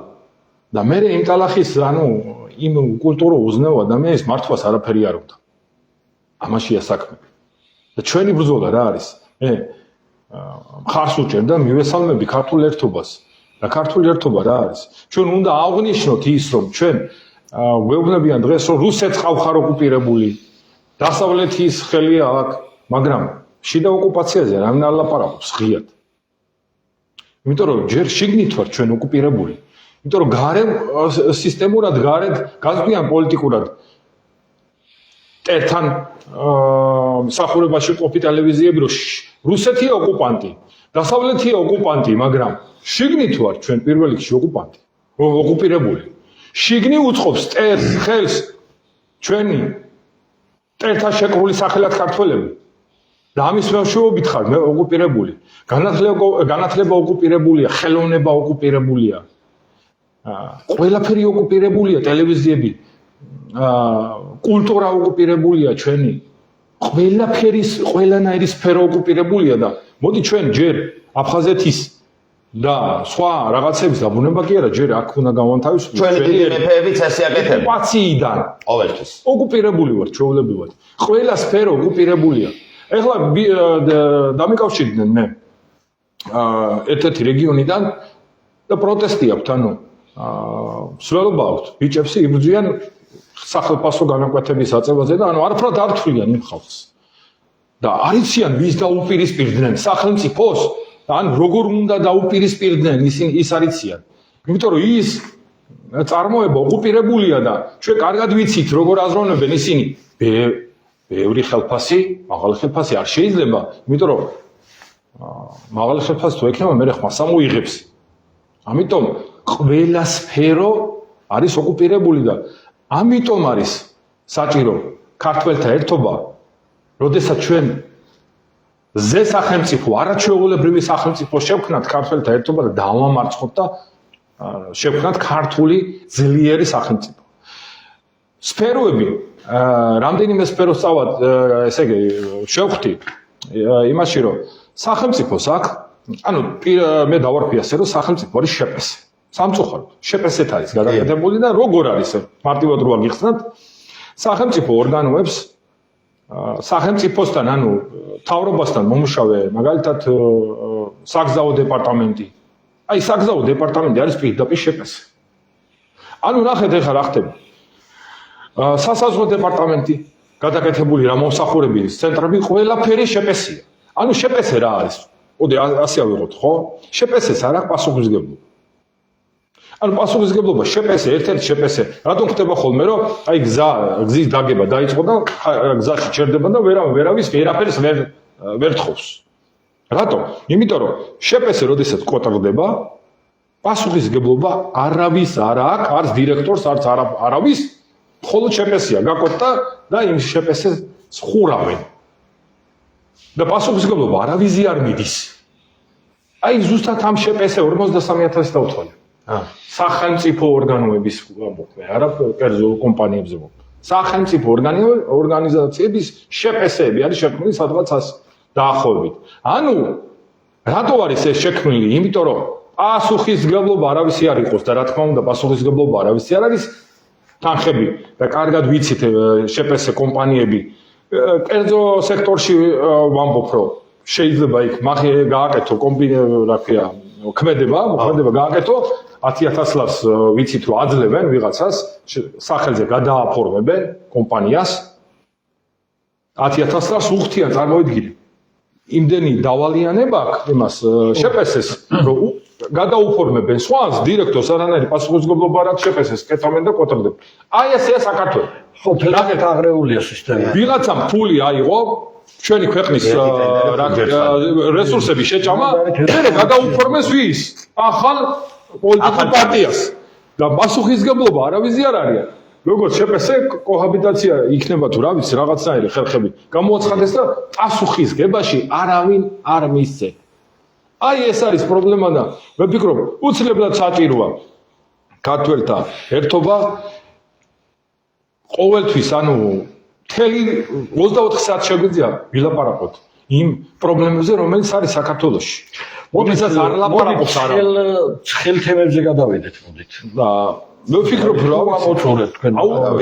და მე იმ ტალახის ანუ იმ კულტურულ უზნეო ადამიანის მართვას არაფერი არ უნდა ამაშია საქმე და ჩვენი ბრძოლა რა არის მე მხარს უჭერ და მივესალმები ქართულ ერთობას და ქართული ერთობა რა არის ჩვენ უნდა აღვნიშნოთ ის რომ ჩვენ ვეუბნებიან დღეს რომ რუსეთს ყავხარ ოკუპირებული დასავლეთის ხელია აქ მაგრამ შიდა ოკუპაციაზე რამე არ ლაპარაკობს ღიად იმიტომ რომ ჯერ შიგნით ვარ ჩვენ ოკუპირებული იმიტომ რომ გარემ სისტემურად გარეთ გაზღვიან პოლიტიკურად მტერთან მსახურებაში ყოფი ტელევიზიები, რომ რუსეთია ოკუპანტი, დასავლეთია ოკუპანტი, მაგრამ შიგნით ვარ ჩვენ პირველ რიგში ოკუპანტი, ოკუპირებული. შიგნი უწყობს მტერს, ხელს ჩვენი მტერთან შეკრული სახელად ქართველები. და ამის მეშვეობით ხარ მე ოკუპირებული. განათლება ოკუპირებულია, ხელოვნება ოკუპირებულია. ყველაფერი ოკუპირებულია, ტელევიზიები, კულტურა ოკუპირებულია ჩვენი. ყველანაირი სფერო ოკუპირებულია და მოდი ჩვენ ჯერ აფხაზეთის და სხვა რაღაცების დაბუნება კი არა, ჯერ აქ უნდა გავანთავისუფლოთ. ჩვენი დიდი მეფეებიც ასე აკეთებენ. ოკუპაციიდან ყოველთვის. ოკუპირებული ვართ ჩვეულებრივად. ყველა სფერო ოკუპირებულია. ეხლა დამიკავშირდნენ მე ერთ-ერთი რეგიონიდან და პროტესტი აქვს, ანუ მსვლელობა აქვს, ბიჭებში იბრძვიან სახელმწიფო განაკვეთების აწევაზე და ანუ არაფრად არ თვლიან იმ ხალხს. და არიციან ვის დაუპირისპირდნენ სახელმწიფოს, ან როგორ უნდა დაუპირისპირდნენ ის არიციან. იმიტომ რომ ის წარმოება ოკუპირებულია და ჩვენ კარგად ვიცით როგორ აზროვნებენ ისინი. ბევრი ხელფასი, მაღალი ხელფასი არ შეიძლება, იმიტომ რომ მაღალი ხელფასი თუ ექნება, მე ხმას ამოიღებს. ამიტომ ყველა სფერო არის ოკუპირებული და ამიტომ არის საჭირო ქართველთა ერთობა, როდესაც ჩვენ ზე სახელმწიფო, არაჩვეულებრივი სახელმწიფო შევქმნათ ქართველთა ერთობა და დავამარცხოთ და შევქმნათ ქართული ძლიერი სახელმწიფო. სფეროები რამდენიმე სფეროს წავად, ესე იგი, შევხვდი იმაში, რომ სახელმწიფოს აქვს, ანუ მე დავარქვიასე, რომ სახელმწიფო არის შეპესე. სამწუხაროდ, შეპესეთ არის გადაკეთებული და როგორ არის მარტივად რო აღიხსნათ, სახელმწიფო ორგანოებს სახელმწიფოსთან, ანუ მთავრობასთან მომუშავე, მაგალითად, საგზაო დეპარტამენტი. აი, საგზაო დეპარტამენტი არის პირდაპირ შეპესე. ანუ ნახეთ ეხლა რა ხდება. სასაზღვრო დეპარტამენტი გადაკეთებული რა მომსახურების ცენტრები ყველაფერი შეპესია. ანუ შეპესე რა არის? მოდი ასე ავიღოთ, ხო? შეპესეს არ აქვს პასუხისმგებლობა. ანუ პასუხისმგებლობა შეპესე, ერთ-ერთი შეპესე, რატომ ხდება ხოლმე, რომ აი გზის დაგება დაიწყო და გზაში ჩერდება და ვერავის ვერაფერს ვერ თხოვს. რატომ? იმიტომ რომ შეპესე როდესაც კოტრდება, პასუხისმგებლობა არავის არ აქვს, არც დირექტორს, არც არავის, მხოლოდ შეპესია გაკოტრდა და იმ შეპესეს ხურავენ. და პასუხისმგებლობა არავიზი არ მიდის. აი ზუსტად ამ შეპესე 53,000 დავთვალე. სახელმწიფო ორგანოების ვამბობ, არა კერძო კომპანიებზე ვამბობ. სახელმწიფო ორგანიზაციების შეპესეები არის შექმნილი სადღაც დაახლოებით. ანუ რატო არის ეს შექმნილი? იმიტომ რომ პასუხისმგებლობა არავისი არ იყოს და რა თქმა უნდა პასუხისმგებლობა არავისი არ არის. თანხები და კარგად ვიცით შეპესე კომპანიები კერძო სექტორში ვამბობ, რომ შეიძლება იქ გააკეთო ქმედება გააკეთო 10,000 ლარს ვიცით რომ აძლევენ ვიღაცას სახელზე გადააფორმებენ კომპანიას 10,000 ლარს უხდიან წარმოვიდგინე იმდენი დავალიანება აქვს იმას შეპესეს რომ გადაუფორმებენ სხვას დირექტორს არანაირი პასუხისმგებლობა არ აქვს შეპესეს კეთავენ და კოტრდებენ აი ესეა საქართველო ხო ფერად აღრეულია სისტემა ვიღაცამ ფული აიღო ჩვენი ქვეყნის რესურსები შეჭამა და გადაუფორმეს ვის ახალ პოლიტიკურ პარტიას და პასუხისმგებლობა არავისი არ არის როგორც შეპესე კოჰაბიტაცია იქნება თუ რა ვიცი რაღაცნაირი ხერხები გამოაცხადეს და პასუხისმგებაში არავინ არ მისცე აი ეს არის პრობლემა და მე ვფიქრობ უცლებრად საჭიროა ქართველთა ერთობა ყოველთვის ანუ მთელი 24 საათი შეგვიძლია ვილაპარაკოთ იმ პრობლემებზე რომელიც არის საქართველოში მოდისაც არ ლაპარაკობს არა ცხელ თემებზე გადავიდეთ მოდით და მე ვფიქრობ რა ამოწურეთ თქვენ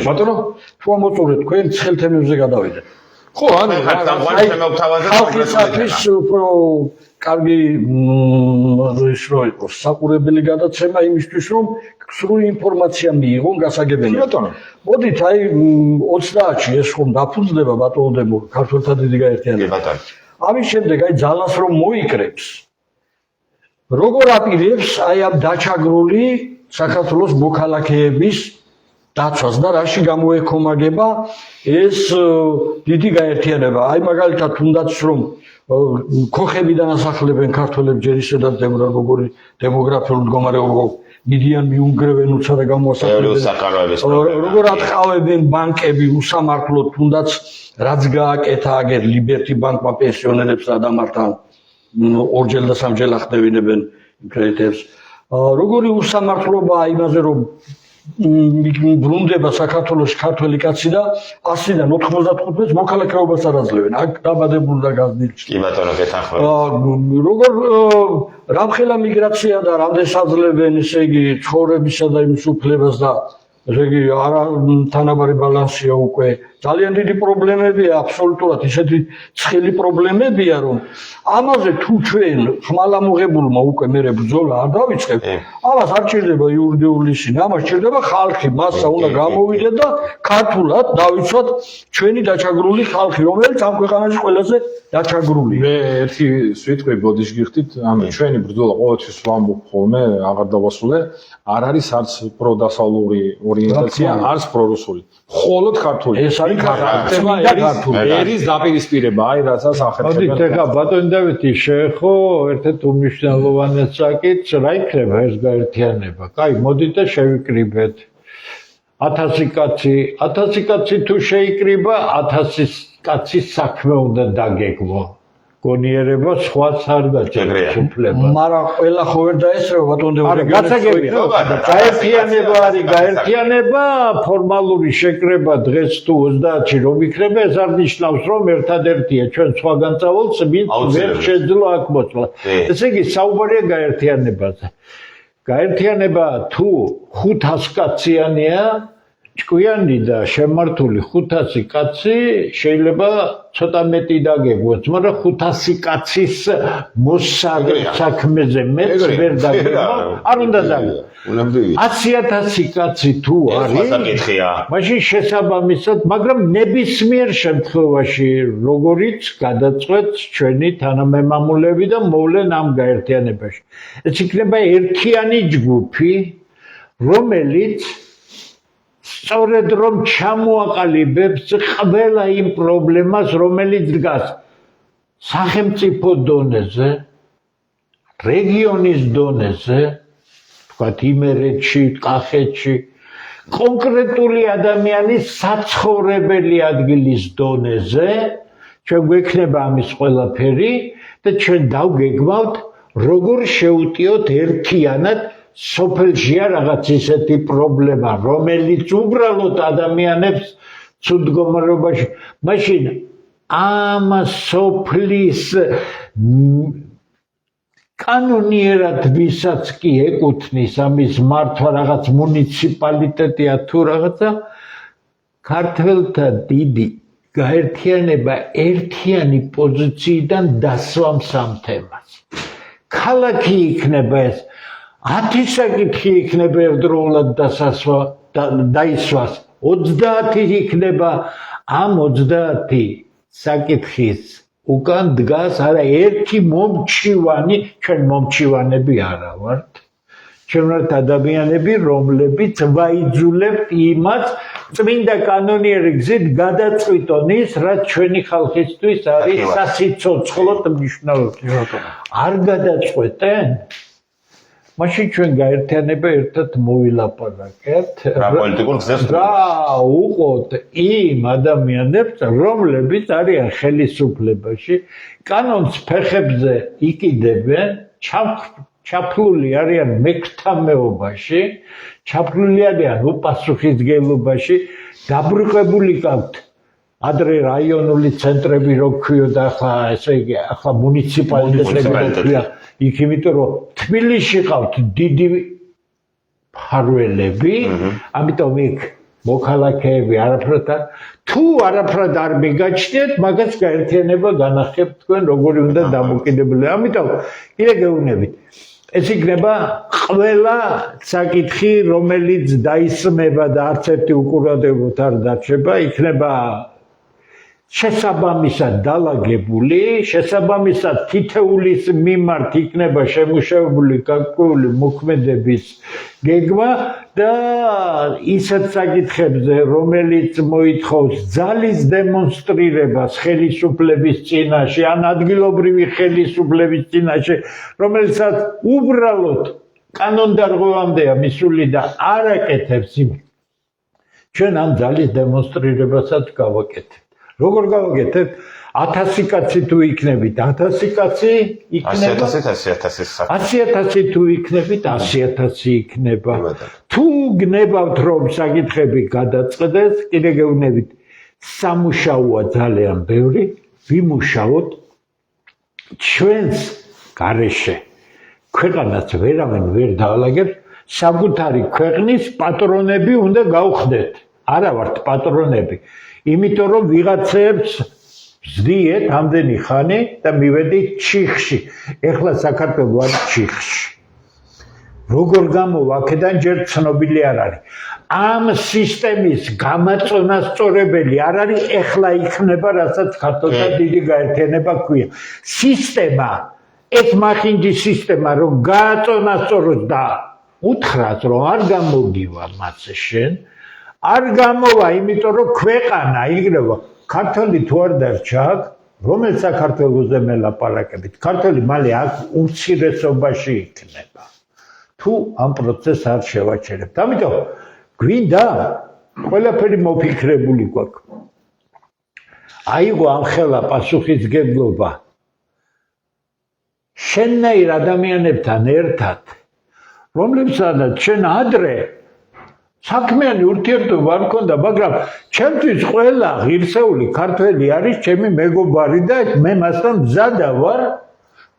ბატონო თუ ამოწურეთ თქვენ ცხელ თემებზე გადავიდეთ ხო ანუ ხალხისათვის უფრო კარგი ის რო იყოს საყურებელი გადაცემა იმისთვის რომ სრული ინფორმაცია მიიღონ გასაგებია ბატონო მოდით აი 30-ში ეს ხომ დაფუძნდება ბატონო ქართველთა დიდი გაერთიანება ამის შემდეგ აი ძალას რომ მოიკრებს როგორ აპირებს აი ამ დაჩაგრული საქართველოს მოქალაქეების დაცვას და რაში გამოექომაგება ეს დიდი გაერთიანება. აი მაგალითად თუნდაც რომ ქოხებიდან ასახლებენ ქართველებს ჯერ ისედაც როგორი დემოგრაფიული მდგომარეობა მიდიან მიუნგრევენ უცადა გამოასახლებენ როგორ ატყავებენ ბანკები უსამართლოდ თუნდაც რაც გააკეთა აგერ ლიბერტი ბანკმა პენსიონერებს ადამიანთან ორჯერ და სამჯერ ახდევინებენ კრედიტებს როგორი უსამართლობაა იმაზე რომ ბრუნდება საქართველოს ქართველი კაცი და 100-დან 95-ს მოქალაქეობას არ აძლევენ. აქ დაბადებული და გაზრდილი. კი ბატონო, გეთანხმებით. როგორ რამხელა მიგრაცია და რამდენს აძლევენ, ესე იგი, ცხოვრებისა და იმის უფლებას და ესე იგი, არა თანაბარი ბალანსია უკვე. ძალიან დიდი პრობლემებია, აბსოლუტურად ისეთი ცხელი პრობლემებია, რომ ამაზე თუ ჩვენ ხმალამუღებულმა უკვე მერე ბრძოლა არ დავიწყებთ, ამას არ ჭირდება იურიდიული ისინი, ამას ჭირდება ხალხი, მასა უნდა გამოვიდეთ და ქართულად დავიცვათ ჩვენი დაჩაგრული ხალხი, რომელიც ამ ქვეყანაში ყველაზე დაჩაგრულია. მე ერთი სიტყვი ბოდიში გიხდით, ანუ ჩვენი ბრძოლა ყოველთვის ვამბობ ხოლმე, აღარ დავასრულე, არ არის არც პროდასავლური ორიენტაცია, არც პრორუსული. მხოლოდ ქართული. ეს არის ერის დაპირისპირება, აი რასაც ახერხებენ. მოდით ეხლა ბატონი დავითი შეეხო ერთ-ერთ უმნიშვნელოვანეს საკითხს, რა იქნება ეს გაერთიანება. კაი, მოდით და შევიკრიბეთ. 1000 კაცი თუ შეიკრიბა, 1000 კაცის საქმე უნდა დაგეგმო. გონიერება სხვას არ გაჭირებს უფლება. მაგრამ ყველა ხო ვერ დაესწრება ბატონო არა, გასაგებია. გაერთიანება არის გაერთიანება, ფორმალური შეკრება დღეს თუ 30-ში რომ იქნება, ეს არ ნიშნავს რომ ერთადერთია ჩვენ სხვაგან წავალთ, ვინც ვერ შეძლო აქ მოწვლა. ესე იგი, საუბარია გაერთიანებაზე. გაერთიანება თუ 500 კაციანია, ჭკვიანი და შემართული 500 კაცი შეიძლება ცოტა მეტი დაგეგმოთ, მაგრამ 500 კაცის მოსაქმეზე მეც ვერ დაგეგმო, არ უნდა დაგეგმო. 100,000 კაცი თუ არის, მაშინ შესაბამისად, მაგრამ ნებისმიერ შემთხვევაში, როგორიც გადაწყვეტ ჩვენი თანამემამულები და მოვლენ ამ გაერთიანებაში. ეს იქნება ერთიანი ჯგუფი, რომელიც სწორედ რომ ჩამოაყალიბებს ყველა იმ პრობლემას, რომელიც დგას სახელმწიფო დონეზე, რეგიონის დონეზე, თქვათ იმერეთში, კახეთში, კონკრეტული ადამიანის საცხოვრებელი ადგილის დონეზე, ჩვენ გვექნება ამის ყველაფერი და ჩვენ დავგეგმავთ, როგორ შევუტიოთ ერთიანად სოფელშია რაღაც ისეთი პრობლემა, რომელიც უბრალოდ ადამიანებს ცუდ მდგომარეობაში. მაშინ ამ სოფლის კანონიერად ვისაც კი ეკუთვნის ამის მართვა რაღაც მუნიციპალიტეტია თუ რაღაცა, ქართველთა დიდი გაერთიანება ერთიანი პოზიციიდან დასვამს ამ თემას. ქალაქი იქნება ეს 10 საკითხი იქნება ერთდროულად დაისვას, 30 იქნება, ამ 30 საკითხის უკან დგას არა ერთი მომჩივანი, ჩვენ მომჩივანები არა ვართ. ჩვენ ვართ ადამიანები, რომლებიც ვაიძულებთ იმას, წმინდა კანონიერი გზით გადაწყვიტონ ის, რაც ჩვენი ხალხისთვის არის სასიცოცხლოდ მნიშვნელოვანი. არ გადაწყვეტენ? მაშინ ჩვენ გაერთიანება ერთად მოვილაპარაკეთ. პოლიტიკურ გზას რა უყოთ იმ ადამიანებს, რომლებიც არიან ხელისუფლებაში, კანონს ფეხებზე იკიდებენ, ჩაფლული არიან მექვთამეობაში, ჩაფლული არიან უპასუხისმგებლობაში, დაბრუნებული გაქვთ ადრე რაიონული ცენტრები რო ქვიოდა, ახლა ესე იგი, ახლა მუნიციპალიტეტები ქვია. იქ იმიტომ რომ თბილისში ყავთ დიდი ფარველები, ამიტომ იქ მოქალაქეები არაფრად თუ არაფრად არ მიგაჩნიათ, მაგას გაერთიანება განახებთ თქვენ როგორი უნდა დამოკიდებული. ამიტომ კიდე გეუბნებით. ეს იქნება ყველა საკითხი, რომელიც დაისმება და არც ერთი უყურადღებოდ არ დარჩება, იქნება შესაბამისად დალაგებული, შესაბამისად თითეულის მიმართ იქნება შემუშავებული გარკვეული მოქმედების გეგმა და ისეთ საკითხებზე, რომელიც მოითხოვს ძალის დემონსტრირებას ხელისუფლების წინაშე, ან ადგილობრივი ხელისუფლების წინაშე, რომელსაც უბრალოდ კანონდარღვევამდეა მისული და არ აკეთებს იმით. ჩვენ ამ ძალის დემონსტრირებასაც გავაკეთებთ. როგორ გავაკეთებთ? 1000 კაცი თუ იქნებით, 1000 კაცი იქნება. 100,000 თუ იქნებით, 100,000 იქნება. თუ გნებავთ რომ საკითხები გადაწყდეს, კიდე გეუბნებით, სამუშაოა ძალიან ბევრი, ვიმუშაოთ ჩვენს გარეშე. ქვეყანას ვერავინ ვერ დაალაგებს, საკუთარი ქვეყნის პატრონები უნდა გავხდეთ. არა ვართ პატრონები, იმიტომ რომ ვიღაცებს ვზდიეთ ამდენი ხანი და მივედით ჩიხში. ეხლა საქართველო არის ჩიხში. როგორ გამოვა აქედან ჯერ ცნობილი არ არის. ამ სისტემის გამაწონასწორებელი არ არის, ეხლა იქნება, რასაც ქართულთა დიდი გაერთიანება ქვია. სისტემა, ეს მახინჯი სისტემა, რომ გააწონასწოროს და უთხრას, რომ არ გამოგივა მას შენ, არ გამოვა, იმიტომ რომ ქვეყანა იგრევა. ქართველი თუ არ დარჩა აქ, რომელ საქართველოზე მელაპარაკებით, ქართველი მალე აქ უმცირესობაში იქნება. თუ ამ პროცესს არ შევაჩერებთ. ამიტომ გვინდა ყველაფერი მოფიქრებული გვაქვს. აიღო ამხელა პასუხისგებლობა შენნაირ ადამიანებთან ერთად, რომლებსაც ჩვენ ადრე საქმიანი ურთიერთობა არ მქონდა, მაგრამ ჩემთვის ყველა ღირსეული ქართველი არის ჩემი მეგობარი და მე მასთან მზადა ვარ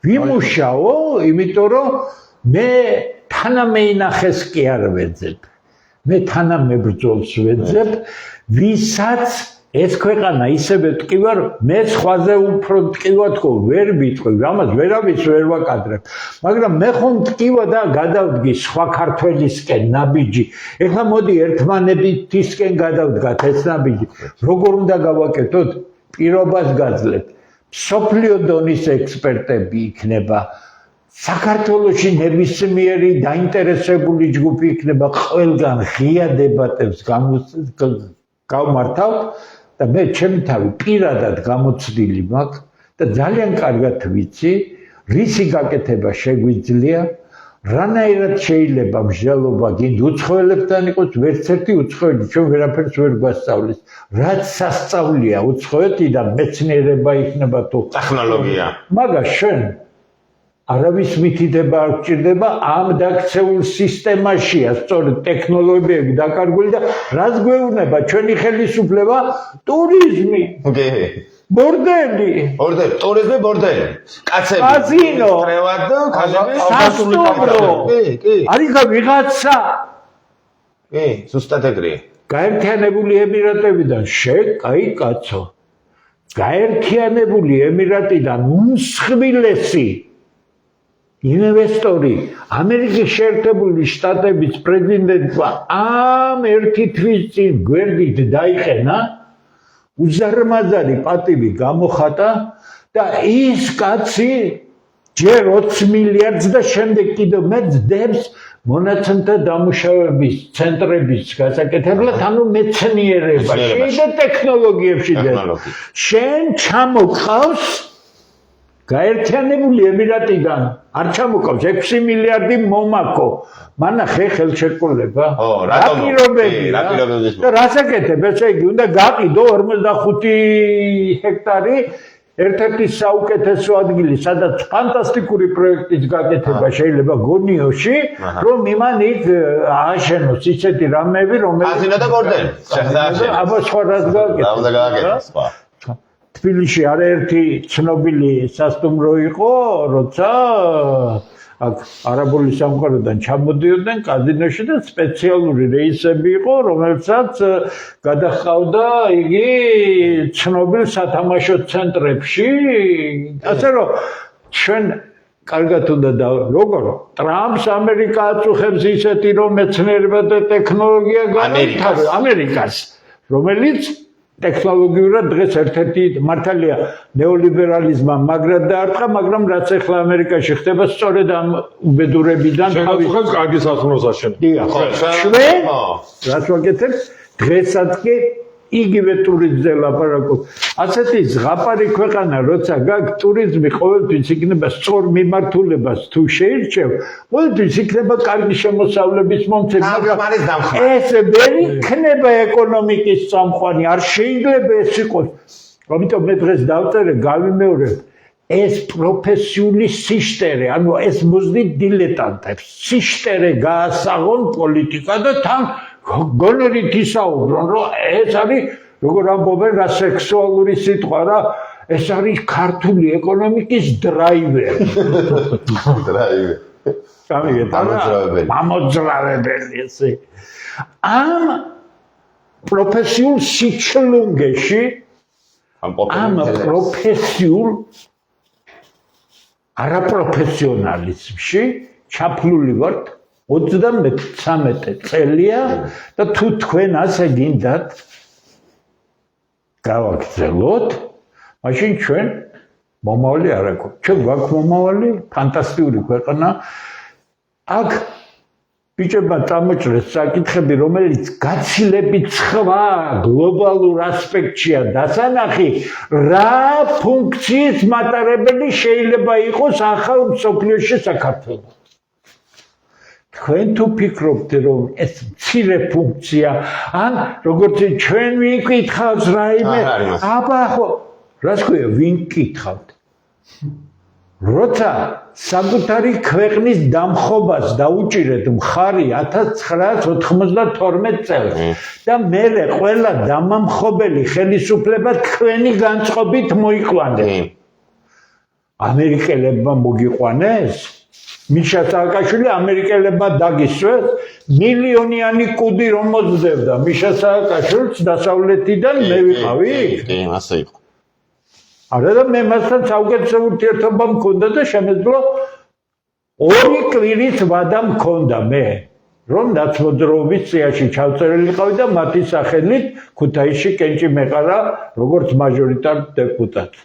ვიმუშაო, იმიტომ რომ მე თანამეინახეს კი არ ვეძებ. მე თანამებრძოლს ვეძებ, ვისაც ეს ქვეყანა ისევე ტკივარ, მე სხვაზე უფრო ტკივა თქო, ვერ ვიტყვი, ამას ვერავის ვერ ვაკადრებ. მაგრამ მე ხომ ტკივა და გადავდგი სხვა ქართველისკენ ნაბიჯი. ეხლა მოდი ერთმანეთისკენ გადავდგათ ეს ნაბიჯი. როგორ უნდა გავაკეთოთ? პირობას გაძლევთ. სოფლიო დონის ექსპერტები იქნება. საქართველოში ნებისმიერი დაინტერესებული ჯგუფი იქნება, ყველგან ღია დებატებს გავმართავთ და მე ჩემი თავი პირადად გამოცდილი მაქვს და ძალიან კარგად ვიცი, რისი გაკეთება შეგვიძლია, რანაირად შეიძლება მსჯელობა გინდ უცხოელებთან იყოს, ვერც ერთი უცხოელი ჩვენ ვერაფერს ვერ გვასწავლის. რაც სასწავლია უცხოეთიდან მეცნიერება იქნება თუ ტექნოლოგია. მაგას შენ არავის მითითება არ გჭირდება, ამ დაქცეულ სისტემაშია სწორედ ტექნოლოგიები დაკარგული და რაც გვეუბნება ჩვენი ხელისუფლება? ტურიზმი, ბორდელი, ტურიზმი, ბორდელი, კაცები, კაზინო, ტრევად და ქალები, სასტუმრო. არის ვიღაცა ზუსტად ეგრეა. გაერთიანებული ემირატებიდან კაი კაცო. გაერთიანებული ემირატიდან უმსხვილესი ინვესტორი ამერიკის შეერთებული შტატების პრეზიდენტმა ამ ერთი თვის წინ გვერდით დაიყენა, უზარმაზარი პატივი გამოხატა და ის კაცი ჯერ 20 მილიარდს და შემდეგ კიდევ მეტ დებს მონაცემთა დამუშავების ცენტრების გასაკეთებლად, ანუ მეცნიერებაში და ტექნოლოგიებში. შენ ჩამოყავს გაერთიანებული ემირატიდან, არ ჩამოყავს 6 მილიარდი მომაკო. მანახე ხელშეკრულება. რაპირობები და რასაკეთებ, ესე იგი უნდა გაყიდო 45 ჰექტარი ერთ-ერთი საუკეთესო ადგილი, სადაც ფანტასტიკური პროექტის გაკეთება შეიძლება გონიოში, რომ იმან იქ ააშენოს ისეთი რამეები, რომელიც კაზინო და ბორდელი. აბა სხვა რას გააკეთეს. თბილისში არაერთი ცნობილი სასტუმრო იყო, როცა აქ არაბული სამყაროდან ჩამოდიოდნენ კაზინოში და სპეციალური რეისები იყო, რომელსაც გადაჰყავდა იგი ცნობილ სათამაშო ცენტრებში. ასე რომ ჩვენ კარგად უნდა და როგორ ტრამპს ამერიკა აწუხებს ისეთი რომ მეცნიერება და ტექნოლოგია გაათავისუფლოს ამერიკას, რომელიც ტექნოლოგიურად დღეს ერთ-ერთი მართალია ნეოლიბერალიზმმა მაგრად დაარტყა, მაგრამ რაც ახლა ამერიკაში ხდება, სწორედ ამ უბედურებიდან შეგაწუხებს კარგი სასწავლოს აშენება. დიახ. ჩვენ რაც ვაკეთებთ, დღესაც კი იგივე ტურიზმზე ლაპარაკობ. ასეთი ზღაპარი ქვეყანა, როცა გაქვს ტურიზმი, ყოველთვის იქნება სწორ მიმართულებას თუ შეირჩევ, ყოველთვის იქნება კარგი შემოსავლების მომცემი, მაგრამ ეს ვერ იქნება ეკონომიკის წამყვანი, არ შეიძლება ეს იყოს. ამიტომ მე დღეს დავწერე, გავიმეორებ, ეს პროფესიული სიშტერე, ანუ ეს მოზდით დილეტანტებს, სიშტერე გაასაღონ პოლიტიკა და თან გონორით ისაუბრონ, რომ ეს არის, როგორ ამბობენ, რა სექსუალური სიტყვა რა, ეს არის ქართული ეკონომიკის დრაივერი. დრაივერი. ამოძრავებელი ესე. ამ პროფესიულ სიჩლუნგეში, ამ პროფესიულ არაპროფესიონალიზმში ჩაფლული ვართ 33 წელია და თუ თქვენ ასე გინდათ გავაგრძელოთ, მაშინ ჩვენ მომავალი არ აქვს. ჩვენ გვაქვს მომავალი, ფანტასტიკური ქვეყანა. აქ ბიჭებმა წამოჭრეს საკითხები, რომელიც გაცილებით სხვა გლობალურ ასპექტშია დასანახი, რა ფუნქციის მატარებელი შეიძლება იყოს ახალ მსოფლიოში საქართველოს. თქვენ თუ ფიქრობთ, რომ ეს მცირე ფუნქცია, ან როგორც ჩვენ ვიკითხავთ რაიმე, აბა ხო, რას ქვია, ვინ კითხავთ? როცა საკუთარი ქვეყნის დამხობას დაუჭირეთ მხარი 1992 წელს და მერე ყველა დამამხობელი ხელისუფლება თქვენი განწყობით მოიყვანეს. ამერიკელებმა მოგიყვანეს? მიშა სააკაშვილი ამერიკელებმა დაგისვეს, მილიონიანი კუდი რომ მოძებდა მიშა სააკაშვილს დასავლეთიდან მე ვიყავი? კი, ასე იყო. არა და მე მასთან საუკეთესო ურთიერთობა მქონდა და შემეძლო 2 კვირის ვადა მქონდა მე, რომ ნაცმოძრაობის წიაში ჩავწერილიყავი და მათი სახელით ქუთაისში კენჭი მეყარა როგორც მაჟორიტარ დეპუტატი.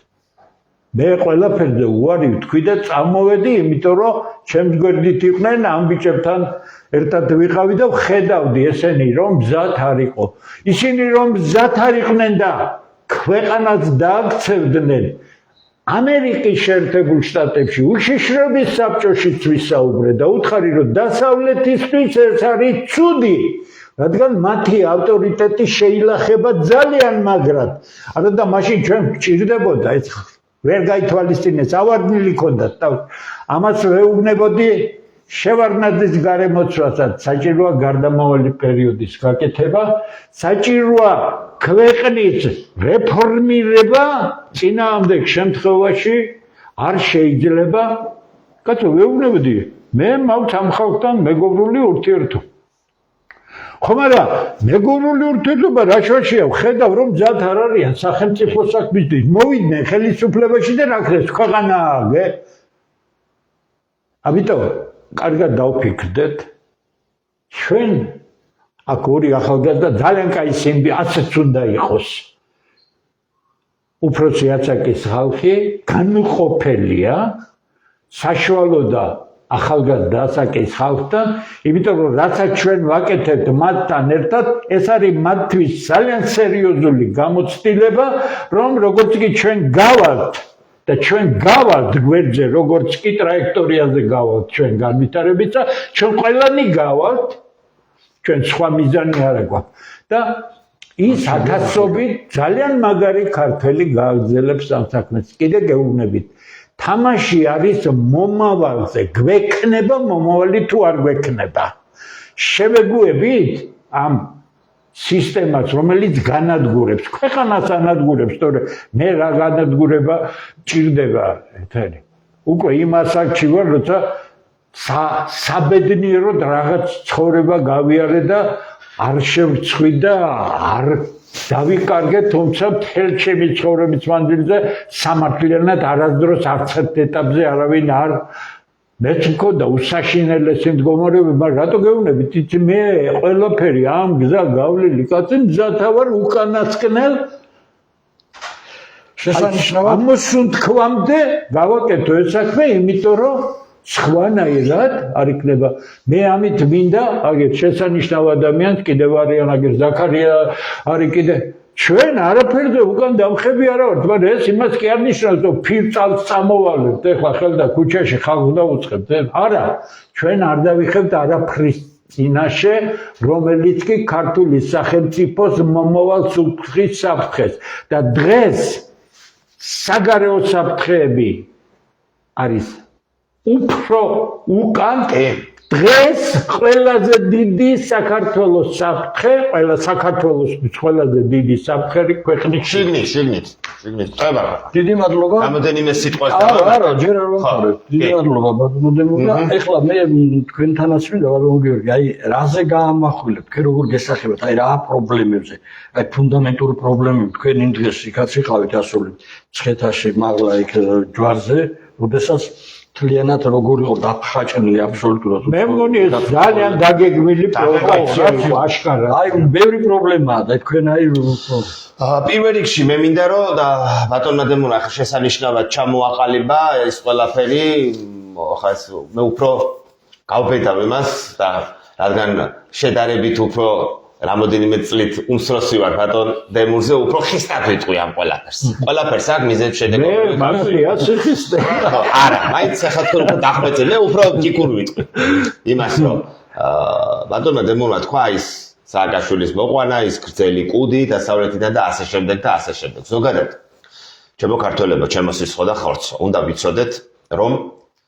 მე ყველაფერზე უარი ვთქვი და წამოვედი, იმიტომ რომ ჩემს გვერდით იყვნენ ამ ბიჭებთან ერთად ვიყავი და ვხედავდი ესენი რომ მზად არ იყო. ისინი რომ მზად არ იყვნენ და ქვეყანას დააქცევდნენ ამერიკის შეერთებულ შტატებში უშიშროების საბჭოშიც ვისაუბრე და უთხარი რომ დასავლეთისთვის ეს არის ცუდი, რადგან მათი ავტორიტეტი შეილახება ძალიან მაგრად. არა და მაშინ ჩვენ გჭირდებოდა ეს ვერ გაითვალისწინეს, ავარდნილი ქონდათ და ამას ვეუბნებოდი შევარდნაძის გარემოცვასაც, საჭიროა გარდამავალი პერიოდის გაკეთება, საჭიროა ქვეყნის რეფორმირება, წინააღმდეგ შემთხვევაში არ შეიძლება. კაცო, ვეუბნებოდი, მე მაქვს ამ ხალხთან მეგობრული ურთიერთობა. ხომ არა, მეგობრული ურთიერთობა რა შაშია, ხედავ რომ მზად არ არიან სახელმწიფო საქმისთვის, მოვიდნენ ხელისუფლებაში და რა ქრეს ქვეყანა აგე. ამიტომ კარგად დავფიქრდეთ, ჩვენ აქ ორი ახალგაზრდა ძალიან კაი სიმბი, ასეც უნდა იყოს. უფროსი აცაკის ხალხი განუყოფელია, საშუალო და ახალგაზრდა აცაკის ხალხთან, იმიტომ რომ რასაც ჩვენ ვაკეთებთ მათთან ერთად, ეს არის მათთვის ძალიან სერიოზული გამოცდილება, რომ როგორც კი ჩვენ გავალთ და ჩვენ გავალთ გვერდზე, როგორც კი ტრაექტორიაზე გავალთ ჩვენ განვითარებით და ჩვენ ყველანი გავალთ, ჩვენ სხვა მიზანი არ აქვს და ის ათასობით ძალიან მაგარი ქართველი გააგრძელებს ამ საქმეს. კიდე გეუბნებით, თამაში არის მომავალზე, გვექნება მომავალი თუ არ გვექნება. შევეგუებით ამ სისტემას, რომელიც განადგურებს, ქვეყანას ანადგურებს, თორე მე რა განადგურება ჭირდება ეთერი. უკვე იმ ასაკში ვარ, როცა საბედნიეროდ რაღაც ცხოვრება გავიარე და არ შევწხვი და არ დავიკარგე, თუმცა მთელ ჩემი ცხოვრების მანძილზე სამართლიანად არასდროს არც ერთ ეტაპზე არავინ არ მეც მქონდა უსაშინელესი მდგომარეობა, მაგრამ რატო გეუბნებით, იცი მე ყველაფერი ამ გზა გავლილი კაცი მზათა ვარ უკანასკნელ შესანიშნავად ამოსუნ თქვამდე გავაკეთო ეს საქმე, იმიტომ რომ სხვანაირად არ იქნება. მე ამით მინდა, აგერ შესანიშნავ ადამიანს კიდევ არიან, აგერ ზაქარია არის კიდე. ჩვენ არაფერზე უკან დამხები არ ვართ, მაგრამ ეს იმას კი არ ნიშნავს, რომ ფირწალს წამოვალებთ, ეხლა ხელ და ქუჩაში ხალხს დაუწყებთ. არა, ჩვენ არ დავიხებთ არაფრის წინაშე, რომელიც კი ქართული სახელმწიფოს მომავალს უხდის საფრთხეს. და დღეს საგარეო საფრთხეები არის უფრო უკან დღეს ყველაზე დიდი საქართველოს საფრთხე, საქართველოსთვის ყველაზე დიდი საფრთხე ქვეყნის შიგნით ხდება. დიდი მადლობა. რამოდენიმე სიტყვას არა, ჯერ არ ვახარებ. დიდი მადლობა ბატონო. ეხლა მე თქვენთანაც მინდა ბატონო გიორგი, აი რაზე გაამახვილებ, თქვენ როგორ გესახებათ, აი რა პრობლემებზე, აი ფუნდამენტური პრობლემები თქვენ იმ დღეს იქაც იყავით ასული ცხეთაში, მაღლა იქ ჯვარზე, როდესაც თლიანად როგორ იყო დაფხაჭნილი აბსოლუტურად. მე მგონი ეს ძალიან დაგეგმილი პროვოკაცია იყო აშკარა. აი ბევრი პრობლემაა და თქვენ აი პირველ რიგში მე მინდა რომ ბატონმა დემონმა შესანიშნავად ჩამოაყალიბა ეს ყველაფერი, ხა ეს მე უფრო გავბედავ იმას და რადგან შედარებით უფრო რამოდენიმე წლით უმცროსი ვარ ბატონ დემურზე, უფრო ხისტად ვიტყვი ამ ყველაფერს. ყველაფერს აქ მიზეზ შედეგები. მე მართლია ციხისტე. არა, მაინც ახლა თქვენ უფრო დახვეწილი, მე უფრო გიკური ვიტყვი. იმას რომ ბატონმა დემურმა თქვა ის სააკაშვილის მოყვანა, ის გრძელი კუდი დასავლეთიდან და ასე შემდეგ და ასე შემდეგ. ზოგადად ჩემო ქართველებო, ჩემო სისხლო და ხორცო, უნდა ვიცოდეთ, რომ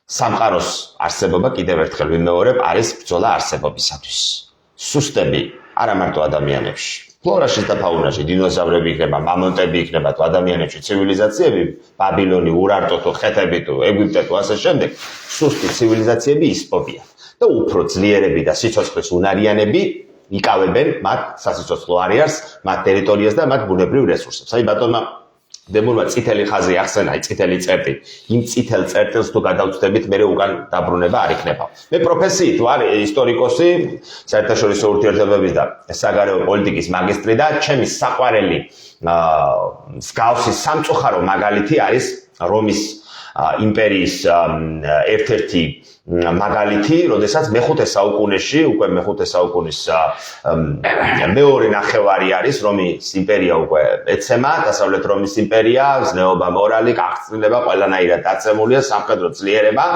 სამყაროს არსებობა კიდევ ერთხელ ვიმეორებ, არის ბრძოლა არსებობისათვის. სუსტები არა მარტო ადამიანებში, ფლორაში და ფაუნაში, დინოზავრები იქნება, მამონტები იქნება, თუ ადამიანებში ცივილიზაციები, ბაბილონი, ურარტო, თუ ხეთები, თუ ეგვიპტე, თუ ასე შემდეგ, სუსტი ცივილიზაციები ისპობიან და უფრო ძლიერები და სიცოცხლის უნარიანები იკავებენ მათ სასიცოცხლო არეალს, მათ ტერიტორიას და მათ ბუნებრივ რესურსებს. აი ბატონმა დემურმა წითელი ხაზი ახსენა, აი წითელი წერტილი. იმ წითელ წერტილს თუ გადავწდებით, მე უკან დაბრუნება არ იქნება. მე პროფესიით ვარ ისტორიკოსი, საერთაშორისო ურთიერთობების და საგარეო პოლიტიკის მაგისტრი და ჩემი საყვარელი მსგავსი სამწუხარო მაგალითი არის რომის იმპერიის ერთ-ერთი მაგალითი, როდესაც მე-5 საუკუნეში, უკვე მე-5 საუკუნის მეორე ნახევარი არის, რომის იმპერია უკვე ეცემა, დასავლეთ რომის იმპერია, ზნეობა, მორალი, გაღწილება, ყველანაირად დაცემულია, სამხედრო ძლიერება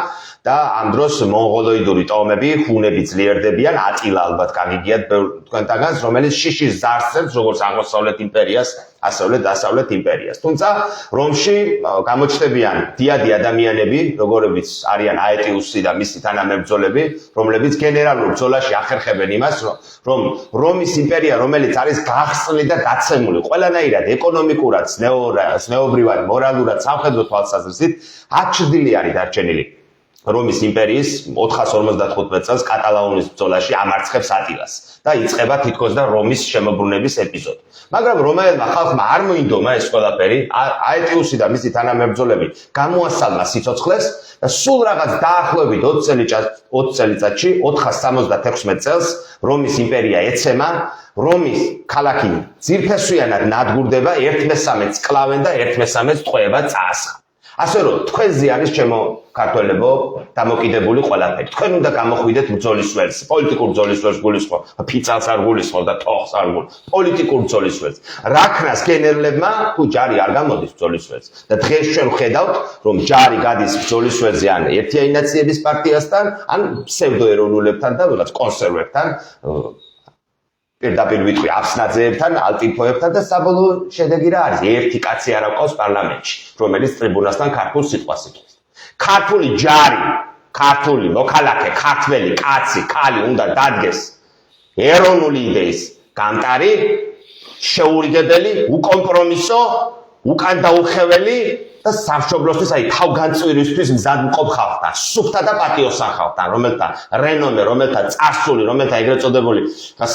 და ამ დროს მონღოლოიდური ტომები, ჰუნები ძლიერდებიან, ატილა ალბათ გაგიგიათ თქვენთაგანს, რომელიც შიშის ზარს როგორც აღმოსავლეთ იმპერიას, ასევე დასავლეთ იმპერიას. თუმცა რომში გამოჩნდებიან დიადი ადამიანები, როგორებიც არიან აეტიუსი და მისი თანამებრძოლები, რომლებიც გენერალურ ბრძოლაში ახერხებენ იმას, რომ რომის იმპერია, რომელიც არის გახსნილი და დაცემული ყველანაირად ეკონომიკურად, ზნეობრივად, მორალურად, სამხედრო თვალსაზრისით, აჩრდილი არის დარჩენილი. რომის იმპერიის 455 წელს კატალაუნის ბრძოლაში ამარცხებს ატილას და იწყება თითქოს და რომის შემოbrunების ეპიზოდი. მაგრამ რომაელმა ხალხმა არ მოინდომა ეს ყველაფერი, აეტიუსი და მისი თანამებრძოლები გამოასალმა სიცოცხლეს და სულ რაღაც დაახლოებით 20 წელიწადში 476 წელს რომის იმპერია ეცემა, რომის ქალაქი ძირფესვიანად ნადგურდება, 1/3 კლავენ და 1/3 ტყვეება წაასხა. ასე რომ თქვენზე არის ჩემო ქართველებო დამოკიდებული ყველაფერი. თქვენ უნდა გამოხვიდეთ ბრძოლის ველს, პოლიტიკურ ბრძოლის ველს გულისხმობ, ფიცალს არ გულისხმობ და თოხს არ გულისხმობ, პოლიტიკურ ბრძოლის ველს. რაქნას გენერლებმა თუ ჯარი არ გამოდის ბრძოლის ველს და დღეს ჩვენ ვხედავთ, რომ ჯარი გადის ბრძოლის ველზე ან ერთიანი ნაციების პარტიასთან, ან ფსევდოეროვნულებთან და რაღაც კონსერვებთან, პირდაპირ ვიტყვი აფსნაძეებთან, ალტიფოებთან და საბოლოო შედეგი რა არის? ერთი კაცი არ აყავს პარლამენტში, რომელიც ტრიბუნასთან ქართულ სიტყვას იტყვის. ქართული ჯარი, ქართული მოქალაქე, ქართველი კაცი, ქალი უნდა დადგეს ეროვნული იდეის გამტარი, შეურიგებელი, უკომპრომისო, უკან დაუხეველი და სამშობლოსთვის, აი თავგანწირვისთვის მზად მყოფ ხალხთან, სუფთა და პატიოსან ხალხთან, რომელთა რენომე, რომელთა წარსული, რომელთა ეგრეთ წოდებული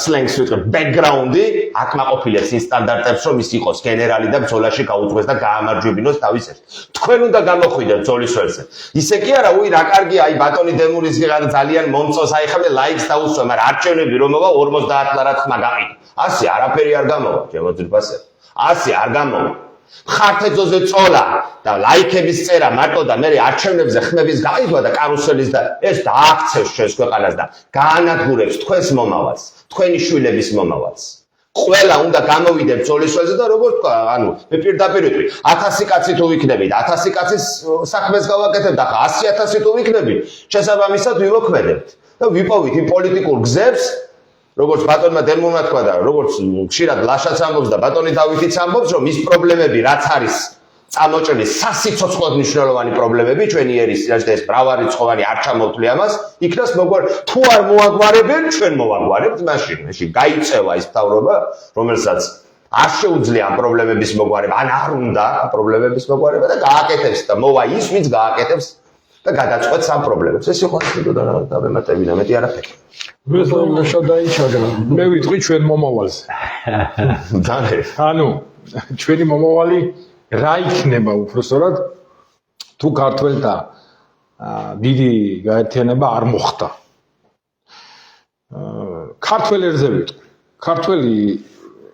სლენგს ვიტყვი, ბექგრაუნდი აკმაყოფილებს იმ სტანდარტებს, რომ ის იყოს გენერალი და ბრძოლაში გაუძღვეს და გაამარჯვებინოს თავის ერთ. თქვენ უნდა გამოხვიდეთ ბრძოლის ველზე. ისე კი არა, უი რა კარგია, აი ბატონი დემურის ძალიან მომწონს, აი ხომ ლაიქს დაუსვა, მაგრამ არჩევნები რომ მოვა 50 ლარად ხმა გაყიდო. ასე არაფერი არ გამოვა, ჩემო ძრფასე. ასე არ გამოვა. ხართეძოზე წოლა და ლაიქების წერა მარტო და მე არჩევნებზე ხმების გაიგვა და კარუსელის და ეს დააქცევს ჩვენს ქვეყანას და გაანადგურებს თქვენს მომავალს, თქვენი შვილების მომავალს. ყველა უნდა გამოვიდეთ ბრძოლისველზე და როგორც თქვა, ანუ მე პირდაპირ ვიტყვი, 1000 კაცი თუ ვიქნებით, 1000 კაცის საქმეს გავაკეთებთ, ახლა 100,000 თუ ვიქნებით, შესაბამისად ვიმოქმედებთ და ვიპოვით იმ პოლიტიკურ გზებს, როგორც ბატონმა დემონმა თქვა და როგორც ხშირად ლაშაც ამბობს და ბატონი დავითიც ამბობს, რომ ის პრობლემები რაც არის წამოჭრილი სასიცოცხლოდ მნიშვნელოვანი პრობლემები ჩვენი ერის ეს მრავალრიცხოვანი არ ჩამოვთვლი ამას, იქნას თუ არ მოაგვარებენ, ჩვენ მოვაგვარებთ მაშინ. ეში გაიწევა ის მთავრობა, რომელსაც არ შეუძლია ამ პრობლემების მოგვარება, ან არ უნდა პრობლემების მოგვარება და გააკეთებს და მოვა ის, ვინც გააკეთებს და გადაწყვეტს ამ პრობლემებს. ეს იყო ასე და დავემატებინა, მეტი არაფერი. მე ვიტყვი ჩვენ მომავალზე. ანუ ჩვენი მომავალი რა იქნება უბრალოდ თუ ქართველთა დიდი გაერთიანება არ მოხდა. ქართველ ერზე ვიტყვი. ქართველი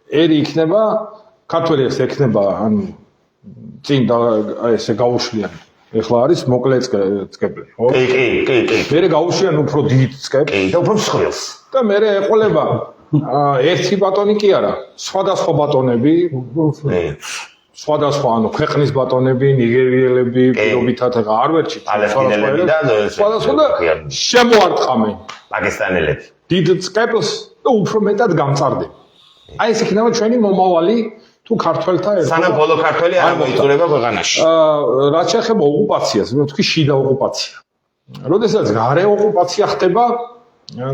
ერი იქნება, ქართველი ეს ექნება, ანუ წინ და ესე გაუშვიან. ეხლა არის მოკლე წკეპლი, ხო? კი. მერე გაუშვიან უფრო დიდ წკეპლს. კი, და უფრო მსხვილს. და მერე ეყოლება ერთი ბატონი კი არა, სხვადასხვა ბატონები, სხვადასხვა, ანუ ქვეყნის ბატონები, ნიგერიელები, პირობითად არ ვერჩით, პალესტინელები და სხვადასხვა და შემოარტყამენ პაკისტანელები. დიდ წკეპლს და უფრო მეტად გამწარდება. აი ეს იქნება ჩვენი მომავალი თუ ქართველთა ერთობა. სანამ ბოლო ქართველი არ მოიწურება ქვეყანაში. რაც შეეხება ოკუპაციას, მე ვთქვი შიდა ოკუპაცია. როდესაც გარე ოკუპაცია ხდება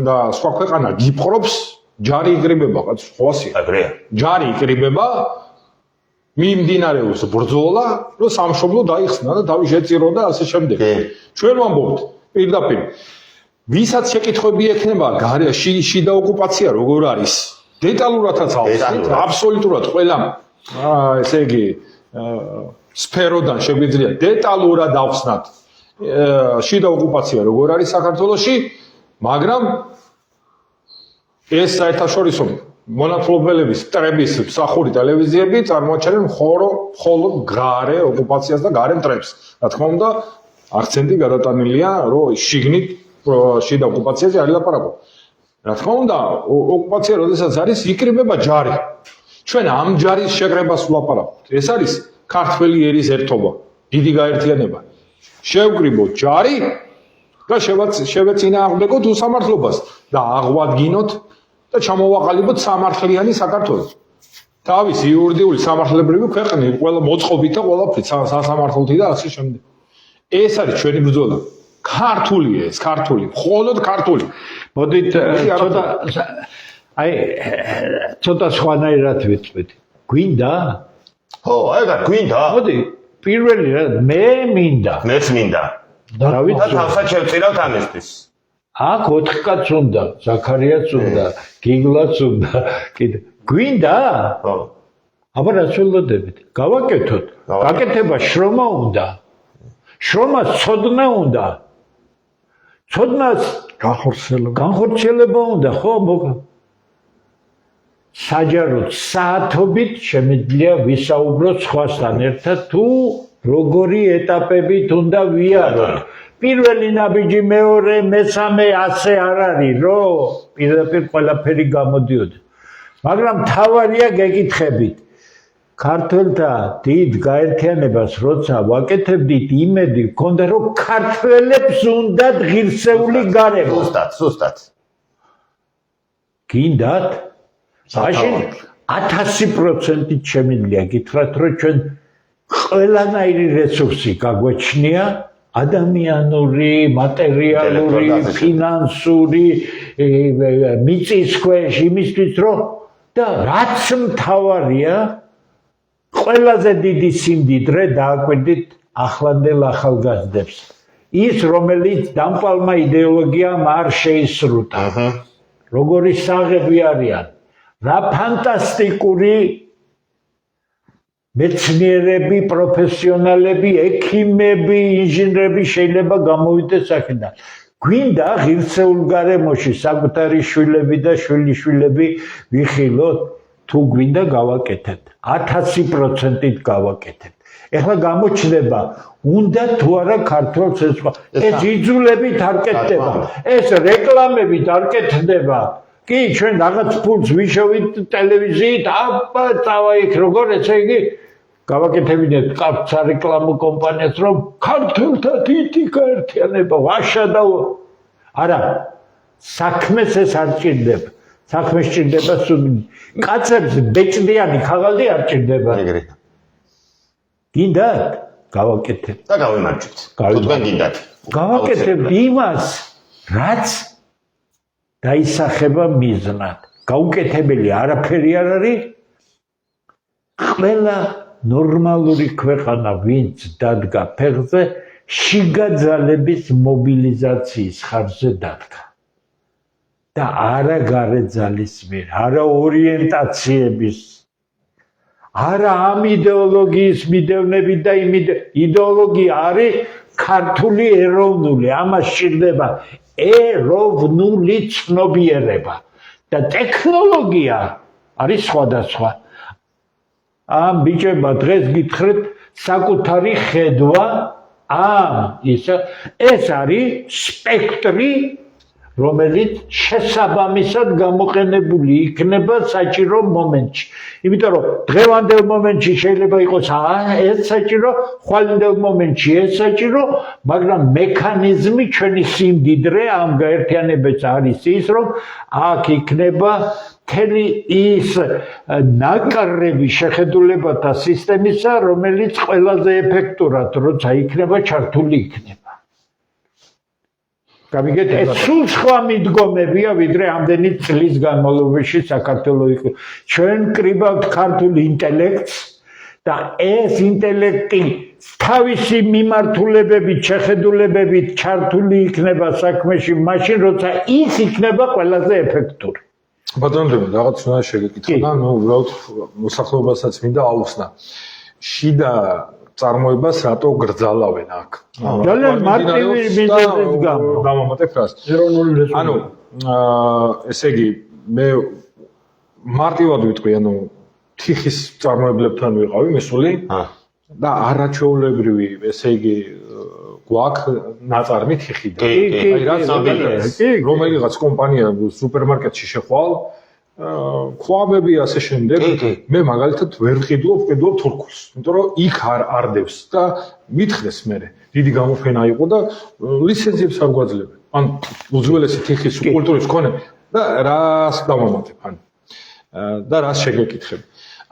და სხვა ქვეყანა გიპყრობს, ჯარი იკრიბება, რაც ხواسია. აგრეა. ჯარი იკრიბება, მიმდინარეობს ბრძოლა, რომ სამშობლო დაიხსნა და თავი შეწირო და ასე შემდეგ. ჩვენ ვამბობთ პირდაპირ, ვისაც შეკითხვები ექნება გარე შიდა ოკუპაცია როგორ არის? დეტალურადაც ავხსნით, აბსოლუტურად ყველა ესე იგი სფეროდან შეგვიძლია დეტალურად ავხსნათ შიდა ოკუპაცია როგორ არის საქართველოში, მაგრამ ეს საერთაშორისო მონათხრობელების მტრების მსახური ტელევიზიები წარმოაჩენენ მხოლოდ გარე ოკუპაციას და გარე მტრებს. რა თქმა უნდა, აქცენტი გადატანილია, რომ შიგნით შიდა ოკუპაციაზე არ ილაპარაკო. რა თქმა უნდა, ოკუპაცია როდესაც არის, იკრიბება ჯარი. ჩვენ ამ ჯარის შეკრებას ვლაპარაკობთ. ეს არის ქართველი ერის ერთობა, დიდი გაერთიანება. შევკრიბოთ ჯარი და შევეწინააღმდეგოთ უსამართლობას და აღვადგინოთ და ჩამოვაყალიბოთ სამართლიანი საქართველო. თავის იურიდიული სამართლებრივი ქვეყნი, ყველა მოწყობით და ყველაფრით სასამართლოთი და ასე შემდეგ. ეს არის ჩვენი ბრძოლა. ქართულია ეს, ქართული, მხოლოდ ქართული. მოდით ცოტა სხვანაირად ვიტყვით. გვინდა? ხო, ეგა გვინდა. მოდი, პირველი რა, მე მინდა. მეც მინდა. დავით და თავსაც შევწირავთ ამისთვის. აქ 4 კაც უნდა, ზაქარიაც უნდა, გიგლაც უნდა. კიდე გვინდა? ხო. აბა რა ცვლოდებით? გავაკეთოთ. გაკეთება შრომა უნდა. შრომა ცოდნა უნდა. ცოდნას განხორციელება უნდა, ხო, საჯაროდ საათობით შემიძლია ვისაუბროთ სხვასთან ერთად თუ როგორი ეტაპებით უნდა ვიაროთ. პირველი ნაბიჯი, მეორე, მესამე ასე არ არის, რომ პირდაპირ ყველაფერი გამოდიოდა. მაგრამ თავარია გეკითხებით. ქართველთა დიდ გაერთიანებას როცა ვაკეთებდით, იმედი გქონდა, რომ ქართველებს უნდათ ღირსეული გარემო. სუსტად. გინდათ? მაშინ 1000%-ით შემიძლია გითხრათ, რომ ჩვენ ყველანაირი რესურსი გაგვეჩნია, ადამიანური, მატერიალური, ფინანსური, მიწის ქვეშ იმისთვის, რომ და რაც მთავარია, ყველაზე დიდი სიმდიდრე დააკვირდით ახლანდელ ახალგაზრდებს. ის, რომელიც დამპალმა იდეოლოგიამ არ შეისრულა. როგორი საღები არიან. რა ფანტასტიკური მეცნიერები, პროფესიონალები, ექიმები, ინჟინრები შეიძლება გამოვიდეს აქედან. გვინდა ღირსეულ გარემოში საკუთარი შვილები და შვილიშვილები ვიხილოთ? თუ გვინდა გავაკეთებთ 1000%-ით გავაკეთებთ. ეხლა გამოჩნდება უნდა თუ არა ქართულს ეს იძულებით არ კეთდება, ეს რეკლამებით არ კეთდება. კი, ჩვენ რაღაც ფულს ვიშოვით ტელევიზიით, აბა წავა იქ როგორ ესე იგი გავაკეთებინეთ კარგ სარეკლამო კომპანიას რომ ქართულთა თითი გაერთიანება ვაშა და არა საქმეს ეს არ ჭირდება. საქმე სჭირდება კაცებს ბეჭდიანი ხაღალდი არ ჭირდება. გინდათ გავაკეთებ და გავიმარჯვეთ. თუ თქვენ გინდათ. გავაკეთებ იმას, რაც დაისახება მიზნად. გაუკეთებელი არაფერი არ არის. ყველა ნორმალური ქვეყანა, ვინც დადგა ფეხზე, შიგა ძალების მობილიზაციის ხარჯზე დადგა. და არა გარე ძალის მიერ, არა ორიენტაციების, არა ამ იდეოლოგიის მიდევნებით და იმ იდეოლოგია არის ქართული ეროვნული, ამას სჭირდება ეროვნული ცნობიერება და ტექნოლოგია არის სხვადასხვა. ამ ბიჭებმა დღეს გითხრეთ საკუთარი ხედვა ეს არის სპექტრი რომელიც შესაბამისად გამოყენებული იქნება საჭირო მომენტში. იმიტომ რომ დღევანდელ მომენტში შეიძლება იყოს ეს საჭირო, ხვალინდელ მომენტში ეს საჭირო, მაგრამ მექანიზმი ჩვენი სიმდიდრე ამ გაერთიანებას არის ის, რომ აქ იქნება მთელი ის ნაკრები შეხედულებათა სისტემისა, რომელიც ყველაზე ეფექტურად როცა იქნება ჩართული იქნება. გამიგეთ, ეს სულ სხვა მიდგომებია, ვიდრე ამდენი წლის განმავლობაში საქართველოს იყო. ჩვენ კრიბავთ ქართულ ინტელექტს და ეს ინტელექტი თავისი მიმართულებებით, შეხედულებებით ჩართული იქნება საქმეში, მაშინ როცა ის იქნება ყველაზე ეფექტური. ბატონო, რაღაც უნდა შეგეკითხა და უბრალოდ მოსახლეობასაც მინდა აუხსნა. შიდა წარმოებას რატო გრძალავენ აქ? ძალიან მარტივი მიზეზის გამო. დავამატებ რას? ანუ ესე იგი მე მარტივად ვიტყვი, ანუ თიხის წარმოებლებთან ვიყავი მისული და არაჩვეულებრივი, ესე იგი გვაქვს ნაწარმი თიხიდან. აი რაც რომელიღაც კომპანია სუპერმარკეტში შეხვალ ქვაბები ასე შემდეგ მე მაგალითად ვერ ვყიდულობ თურქულს, იმიტომ რომ იქ არ არდევს და მითხდეს მე დიდი გამოფენა იყო და ლიცენზიებს არ გვაძლევენ. ან უძველესი თიხის კულტურის მქონე და რას დავამატებ ან და რას შეგეკითხებ.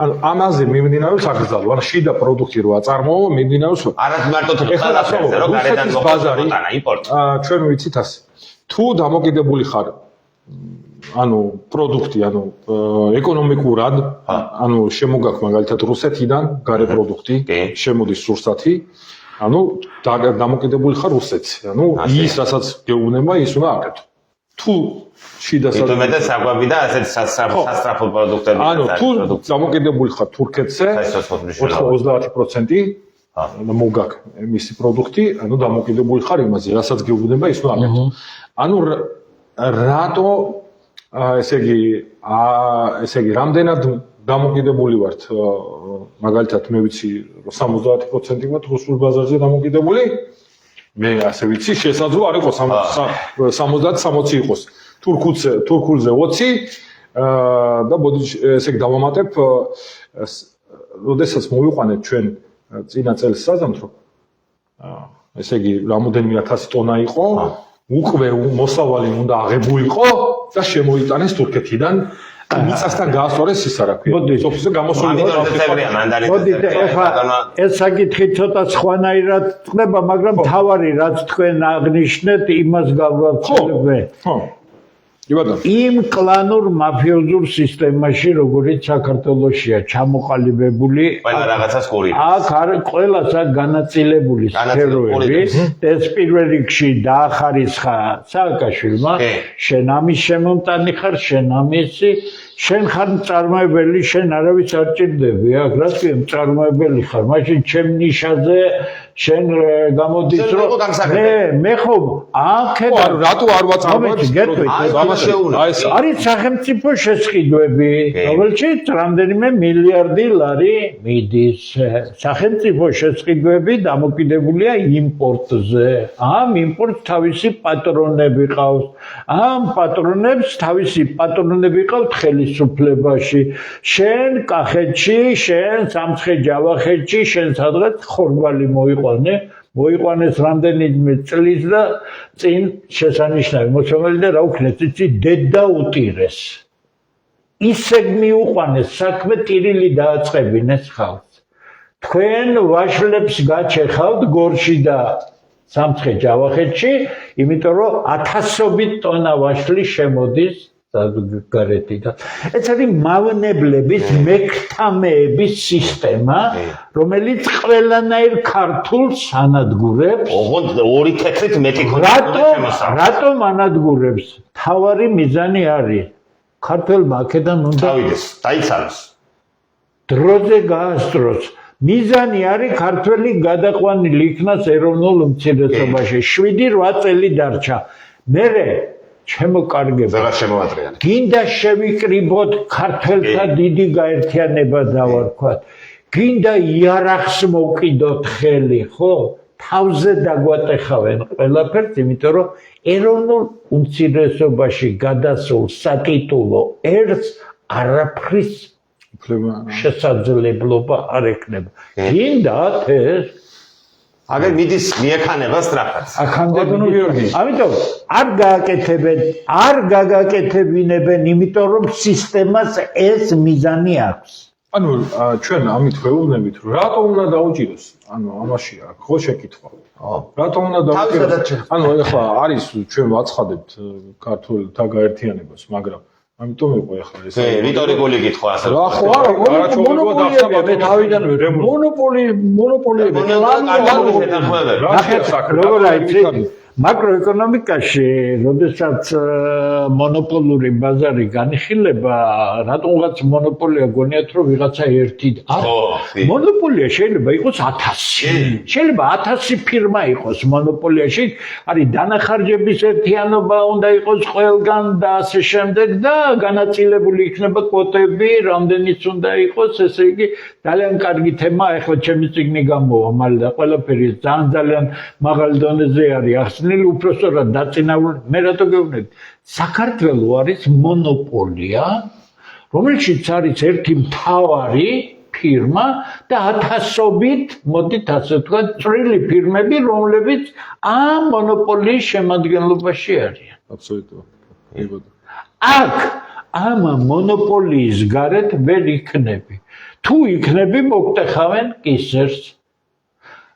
ანუ ამაზე მიმდინარეობს აკრძალვა, ან შიდა პროდუქტი რო აწარმოო, მიმდინარეობს არა მარტო თიხალაფერზე, რომ გარედან ბაზარი იმპორტი. ჩვენ ვიცით ასე. თუ დამოკიდებული ხარ ანუ პროდუქტი, ანუ ეკონომიკურად, ანუ შემოგაქვს მაგალითად რუსეთიდან გარე პროდუქტი, შემოდის სურსათი, ანუ დამოკიდებული ხარ რუსეთზე. ანუ ის რასაც გეუბნება, ის უნდა აკეთო. თუ შიდა მეტად საკვები და ასეთ სასტრაფო პროდუქტები. ანუ თუ დამოკიდებული ხარ თურქეთზე, 30% მოგაქვს მისი პროდუქტი, ანუ დამოკიდებული ხარ იმაზე, რასაც გეუბნება, ის უნდა აკეთო. ანუ რატო ესე იგი რამდენად დამოკიდებული ვართ მაგალითად მე ვიცი 70% ვართ რუსულ ბაზარზე დამოკიდებული მე ასე ვიცი შესაძლოა არ იყოს 60-60 იყოს თურქულზე 20 და მოდი ესე იგი დავამატებ როდესაც მოვიყვანეთ ჩვენ წინა წელს საზამთრო ესე იგი რამოდენიმე 1000 ტონა იყო უკვე მოსავალი უნდა აღებულიყო და შემოიტანეს თურქეთიდან მიწასთან გაასწორეს ის რა ქვია. სოფლზე გამოსული მოდით ახლა ეს საკითხი ცოტა სხვანაირად ხდება, მაგრამ თავარი რაც თქვენ აღნიშნეთ, იმას გავაცხადებ. ხო. იმ კლანურ მაფიოზურ სისტემაში, როგორც საქართველოსია ჩამოყალიბებული, ყველა რაღაცას ყურია. აქ არის ყველას აქ განაწილებული სფეროები. ეს პირველ რიგში დაახარისხა სააკაშვილმა, შენ ამის შემომტანი ხარ, შენ ამისი შენ ხარ მწარმოებელი, შენ არავის არ ჭირდები აქ, რაც კი მწარმოებელი ხარ, მაშინ ჩემ ნიშაზე შენ გამოდის რომ მე ხო აქედან რატო არ ვაწარმოებ? არის სახელმწიფო შესყიდვები, რომელშიც რამდენიმე მილიარდი ლარი მიდის. სახელმწიფო შესყიდვები დამოკიდებულია იმპორტზე. ამ იმპორტს თავისი პატრონები ყავს. ამ პატრონებს თავისი პატრონები ყავთ ხელისუფლებაში. შენ კახეთში, შენ სამცხე-ჯავახეთში, შენ სადღაც ხორბალი მოიყვანეს რამდენიმე წლის და წინ შესანიშნავი მოცემული და რა უქნეს იცი დედა უტირეს. ისე მიუყვანეს საქმე ტირილი დააწყებინეს ხალხს. თქვენ ვაშლებს გაჩეხავთ გორში და სამცხე-ჯავახეთში, იმიტომ რომ 1000-ობით ტონა ვაშლი შემოდის გარეთიდან. ეს არის მავნებლების მექთამეების სისტემა, რომელიც ყველანაირ ქართულს ანადგურებს. ოღონდ ორი თეთრით მეტი ქონდა. რატომ ანადგურებს? თავარი მიზანი არის. ქართველმა აქედან უნდა დავიდეს, დაიცალოს. დროზე გაასწროს. მიზანი არის ქართველი გადაყვანილი იქნას ეროვნულ უმცირესობაში. 7-8 წელი დარჩა. მერე ჩემო კარგებო, გინდა შევიკრიბოთ ქართველთა დიდი გაერთიანება დავარქვათ. გინდა იარაღს მოვკიდოთ ხელი, ხო? თავზე დაგვატეხავენ ყველაფერს, იმიტომ რომ ეროვნულ უმცირესობაში გადასულ საკიტულო ერთს არაფრის შესაძლებლობა არ ექნება. გინდათ ეს აგერ მიდის მიექანება სწრაფად. ახანდებინო გიორგი. ამიტომ არ გაგაკეთებინებენ, იმიტომ რომ სისტემას ეს მიზანი აქვს. ანუ ჩვენ ამით ვეუბნებით, რომ რატო უნდა დაუჭიროს? ანუ ამაშია ხო შეკითხვა. რატო უნდა დაუჭიროს? ანუ ეხლა არის ჩვენ ვაცხადებთ ქართულთა გაერთიანებას, მაგრამ ამიტომ იყო ეხლა ეს რიტორიკული კითხვა ასე. რა ხო არა, მონოპოლიები თავიდანვე მონოპოლიები როგორ აიცი მაკროეკონომიკაში, როდესაც მონოპოლური ბაზარი განიხილება, რატომღაც მონოპოლია გონიათ, რომ ვიღაცა ერთი მონოპოლია შეიძლება იყოს 1000. შეიძლება 1000 ფირმა იყოს მონოპოლიაში, არის დანახარჯების ერთიანობა უნდა იყოს ყველგან და ასე შემდეგ და განაწილებული იქნება კვოტები, რამდენიც უნდა იყოს, ესე იგი ძალიან კარგი თემა, ახლა ჩემი წიგნი გამოვა მალე და ყველაფერი ძალიან მაღალ დონეზე არის. უпростоრად დაწინაურდა მე რატო გეუბნები საქართველოს არის მონოპოლია რომელშიც არის ერთი მთავარი ფირმა და 1000-ობით მოდით ასე თქვა წვრილი ფირმები რომლებიც ამ მონოპოლიის შემადგენლობაში არიან აბსოლუტურად აქ ამ მონოპოლიის გარეთ ვერ იქნები თუ იქნები მოგტეხავენ კისერს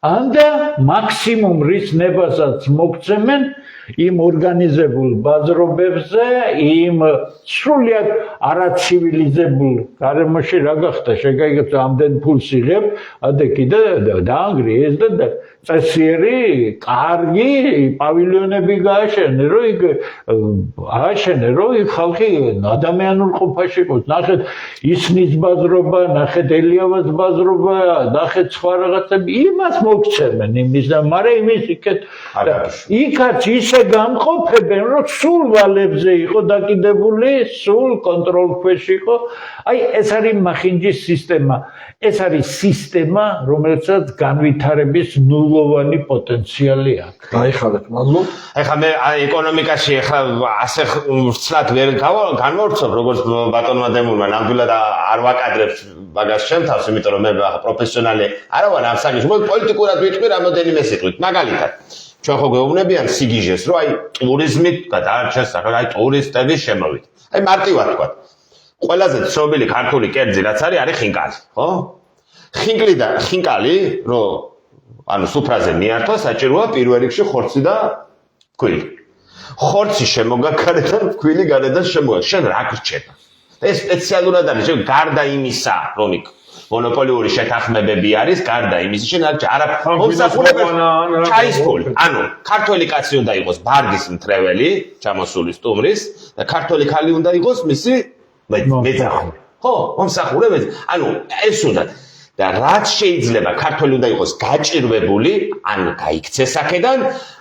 анда максимум რის ნებასაც მოგცემენ იმ ორგანიზებულ ბაზრობებზე, იმ სრულიად არაცივილიზებულ გარემოში რა გახდა, შეგაიგებს ამდენ ფულს იღებ, ადე კიდე დაანგრი ეს და წესიერი, კარგი პავილიონები გააშენე, რომ იქ ააშენე, რომ იქ ხალხი ადამიანურ ყოფაში იყოს. ნახეთ ისნის ბაზრობა, ნახეთ ელიავას ბაზრობა, ნახეთ სხვა რაღაცები, იმას მოგცემენ იმის და მაგრამ იმის იქაც ისე გამყოფებენ რომ სულ ვალებზე იყო დაკიდებული სულ კონტროლ ქვეშ იყო აი ეს არის მახინჯის სისტემა ეს არის სისტემა რომელსაც განვითარების ნულოვანი პოტენციალი აქვს გაიხარეთ მადლობ ეხლა მე ეკონომიკაში ეხლა ასე ვრცლად ვერ განმორცობ როგორც ბატონმა დემურმა ნამდვილად არ ვაკადრებთ მაგას შემთავს იმიტომ რომ მე პროფესიონალი არა ვარ ამ საკითხში პოლიტიკურად ვიტყვი რამოდენიმე სიტყვით მაგალითად ჩვენ ხო გეუბნებიან სიგიჟეს რომ აი ტურიზმით გადაარჩეს აი ტურისტები შემოვით აი მარტივად თქვა ყველაზე ცნობილი ქართული კერძი რაც არის ხინკალი ხო ხინკალი რომ ანუ სუფრაზე მიართვა საჭიროა პირველ რიგში ხორცი და ფქვილი ხორცი შემოგაქარეთ ფქვილი გარედან შემოვა შენ რა გრჩება ეს სპეციალურად არის შენ გარდა იმისა რომ მონოპოლიური შეთანხმებები არის გარდა იმისა შენ არა ჩაისფული ანუ ქართველი კაცი უნდა იყოს ბარგის მთრეველი ჩამოსული სტუმრის და ქართველი ქალი უნდა იყოს მისი მეძახური. ხო, მომსახურე ანუ ეს უნდა და რაც შეიძლება ქართველი უნდა იყოს გაჭირვებული, ან გაიქცეს აქედან,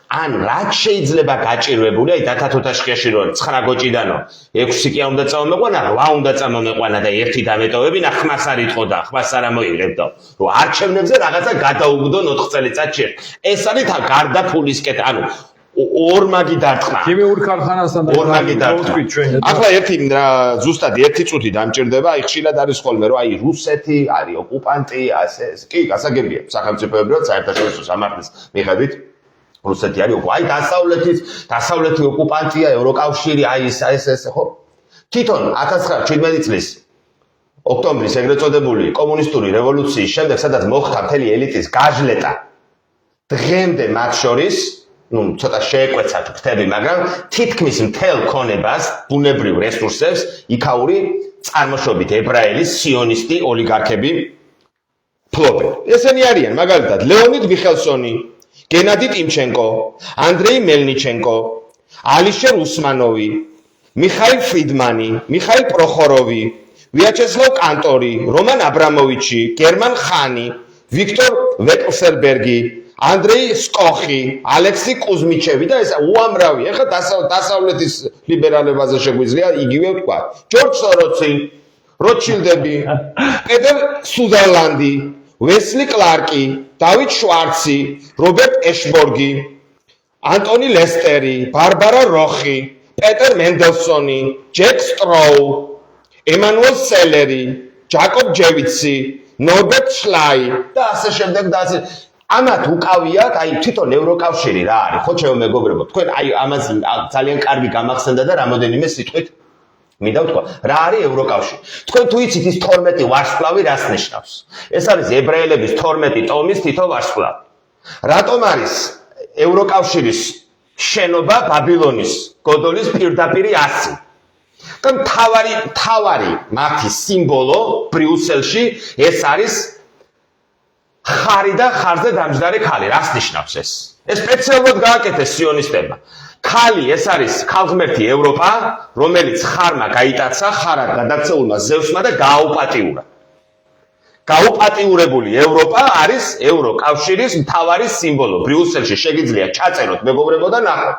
ან რაც შეიძლება გაჭირვებული, აი დათათოთაშხიაში რო 9 გოჭიდანო 6 კი უნდა წამომეყვანა, 8 უნდა წამომეყვანა და ერთი დამეტოვებინა, ხმას არ იტყოდა, ხმას არ ამოიღებდა. რომ არჩევნებზე რაღაცა გადაუგდო 4 წელიწადში. ეს არის გარდა ფულისკეთ, ანუ ორმაგი დარტყმა. ქიმიურ ქარხანასთან ორმაგი დარტყმა. ახლა ზუსტად ერთი წუთი დამჭირდება, აი ხშირად არის ხოლმე რომ აი რუსეთი არის ოკუპანტი, ასე კი, გასაგებია, სახელმწიფოებრივად საერთაშორისო სამართლის მიხედვით რუსეთი არის აი დასავლეთი ოკუპანტია, ევროკავშირი, აი ეს ხო? თვითონ 1917 წლის ოქტომბრის ეგრეთ წოდებული კომუნისტური რევოლუციის შემდეგ, სადაც მოხდა მთელი ელიტის გაჟლეტა, დღემდე მათ შორის ცოტა შეეკვეცათ ფრთები, მაგრამ თითქმის მთელ ქონებას, ბუნებრივ რესურსებს იქაური წარმოშობით ებრაელი სიონისტი ოლიგარქები ფლობენ. ესენი არიან მაგალითად ლეონიდ მიხელსონი, გენადი ტიმჩენკო, ანდრეი მელნიჩენკო, ალიშერ უსმანოვი, მიხაილ ფრიდმანი, მიხაილ პროხოროვი, ვიაჩესლავ კანტორი, რომან აბრამოვიჩი, გერმან ხანი, ვიქტორ ვეკლსერბერგი, ანდრეი სკოხი, ალექსი კუზმიჩევი და ეს უამრავი. ეხლა დასავლეთის ლიბერალებაზე შეგვიძლია იგივე ვთქვა. ჯორჯ სოროცი, როთშილდები, პეტერ სუზერლანდი, ვესლი კლარკი, დავით შვარცი, რობერტ ეშბორგი, ანტონი ლესტერი, ბარბარა როხი, პეტერ მენდელსონი, ჯეკ სტროუ, ემანუელ სელერი, ჯაკობ ჯევიცი, ნორბერტ შლაი და ასე შემდეგ და ასე ამათ უკავიათ, აი თვითონ ევროკავშირი რა არის, ხო ჩემო მეგობრებო, თქვენ აი ამას ძალიან კარგი გამახსენდა და რამოდენიმე სიტყვით მინდა ვთქვა, რა არის ევროკავშირი. თქვენ თუ იცით ის 12 ვარსკვლავი რას ნიშნავს? ეს არის ებრაელების 12 ტომის თითო ვარსკვლავი. რატომ არის ევროკავშირის შენობა ბაბილონის გოდოლის პირდაპირი 100? და მთავარი მათი სიმბოლო ბრიუსელში ეს არის ხარი და ხარზე დამჯდარი ქალი. რას ნიშნავს ეს? ეს სპეციალურად გააკეთეს სიონისტებმა. ქალი ეს არის ქალღმერთი ევროპა, რომელიც ხარმა გაიტაცა, ხარად გადაქცეულმა ზევსმა და გააუპატიურა. გაუპატიურებული ევროპა არის ევროკავშირის მთავარი სიმბოლო. ბრიუსელში შეგიძლია ჩაწეროთ მეგობრებო და ნახოთ.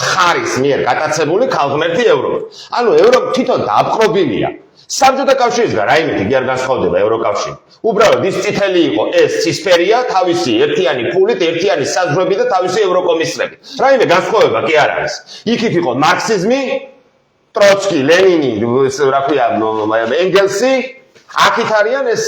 ხარის მიერ გატაცებული ქალღმერთი ევროპა. ანუ ევროპა თვითონ დააპყრობილია. საბჭოთა კავშირისგან რაიმეთი კი არ განსხვავდება ევროკავშირი. უბრალოდ ის წითელი იყო, ეს ცისფერია, თავისი ერთიანი ფულით, ერთიანი საზღვრები და თავისი ევროკომისრები. რაიმე განსხვავება კი არ არის. იქით იყო მარქსიზმი, ტროცკი, ლენინი, რა ქვია, ენგელსი, აქეთ არიან ეს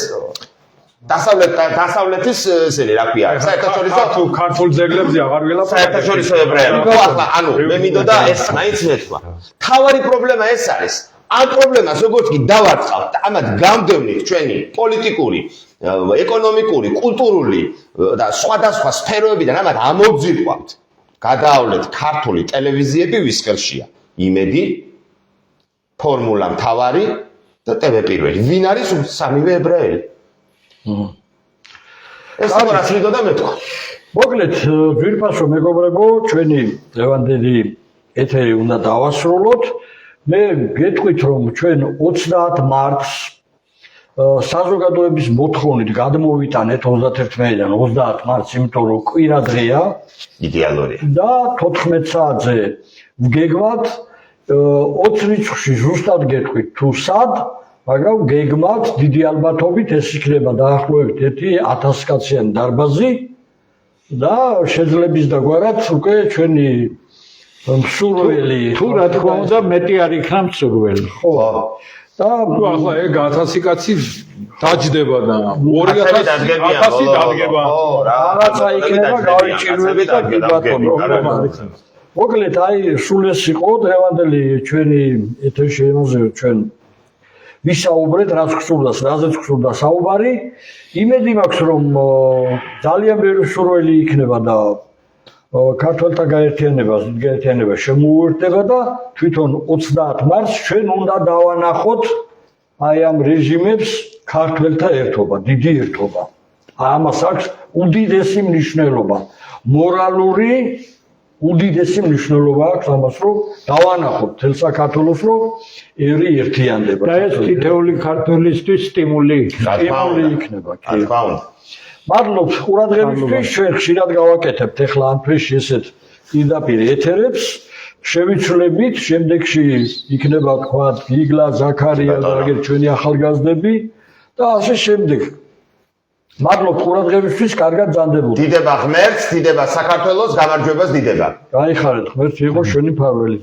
დასავლეთის ესენი რა ქვია, საერთაშორისო თუ ქართულ ძეგლებზე აღარ ველაპარაკობთ. საერთაშორისო ებრაელი. ხო, ახლა ანუ მე მინდოდა ეს მაინც მეთქვა. თავარი პრობლემა ეს არის. ამ პრობლემას როგორც კი დავარწყავთ, ამათ გამდევნით ჩვენი პოლიტიკური, ეკონომიკური, კულტურული და სხვადასხვა სფეროებიდან ამათ ამოვძირყვავთ. გადაავლეთ ქართული ტელევიზიები ვის ხელშია? იმედი, ფორმულა მთავარი და ტევ პირველი. ვინ არის სამივე ებრაელი? ეს რას მინდოდა მეთქვა. მოკლედ, ძვირფასო მეგობრებო, ჩვენი დღევანდელი ეთერი უნდა დავასრულოთ. მე გეტყვით, რომ ჩვენ 30 მარტს საზოგადოების მოთხოვნით გადმოვიტანეთ 31-დან 30 მარტს, იმიტომ რომ კვირა დღეა. იდეალურია. და 14 საათზე ვგეგმათ 20 რიცხვში ზუსტად გეტყვით თუ სად, მაგრამ გეგმათ დიდი ალბათობით ეს იქნება დაახლოებით 1000 კაციანი დარბაზი და შეძლების დაგვარად უკვე ჩვენი მსურველი თუ რა თქმა უნდა მეტი არ იქნა მსურველი. ხო. და ახლა ეგ 1000 კაცი დაჯდება და 2000 დადგება. რაღაცა იქნება გავიჭირვებით და გიბატონო. მოკლედ, აი სულ ეს იყო დღევანდელი ჩვენი ეთერი შემოძევით ჩვენ ვისაუბრეთ რაც გსურდას, რაზეც გსურდა საუბარი. იმედი მაქვს რომ ძალიან ბევრი მსურველი იქნება და ქართველთა გაერთიანება შემოუერთდება და თვითონ 30 მარტს ჩვენ უნდა დავანახოთ აი ამ რეჟიმებს ქართველთა ერთობა, დიდი ერთობა. ამას აქვს უდიდესი მნიშვნელობა, მორალური უდიდესი მნიშვნელობა აქვს ამას, რომ დავანახოთ თელ საქართველოს, რომ ერი ერთიანდება. და ეს თითეული ქართველისთვის სტიმული იქნება. სტიმული იქნება, რა თქმა უნდა. მადლობთ ყურადღებისთვის, ჩვენ ხშირად გავაკეთებთ ახლა ამ თვეში ესეთ პირდაპირ ეთერებს. შევიცვლებით, შემდეგში იქნება თქვა გიგლა, ზაქარია და აგერ ჩვენი ახალგაზრდები და ასე შემდეგ. მადლობთ ყურადღებისთვის, კარგად ძანდებოდეთ. დიდება ღმერთს, დიდება საქართველოს, გამარჯვებას დიდება. გაიხარეთ, ღმერთი იყოს ჩვენი მფარველი.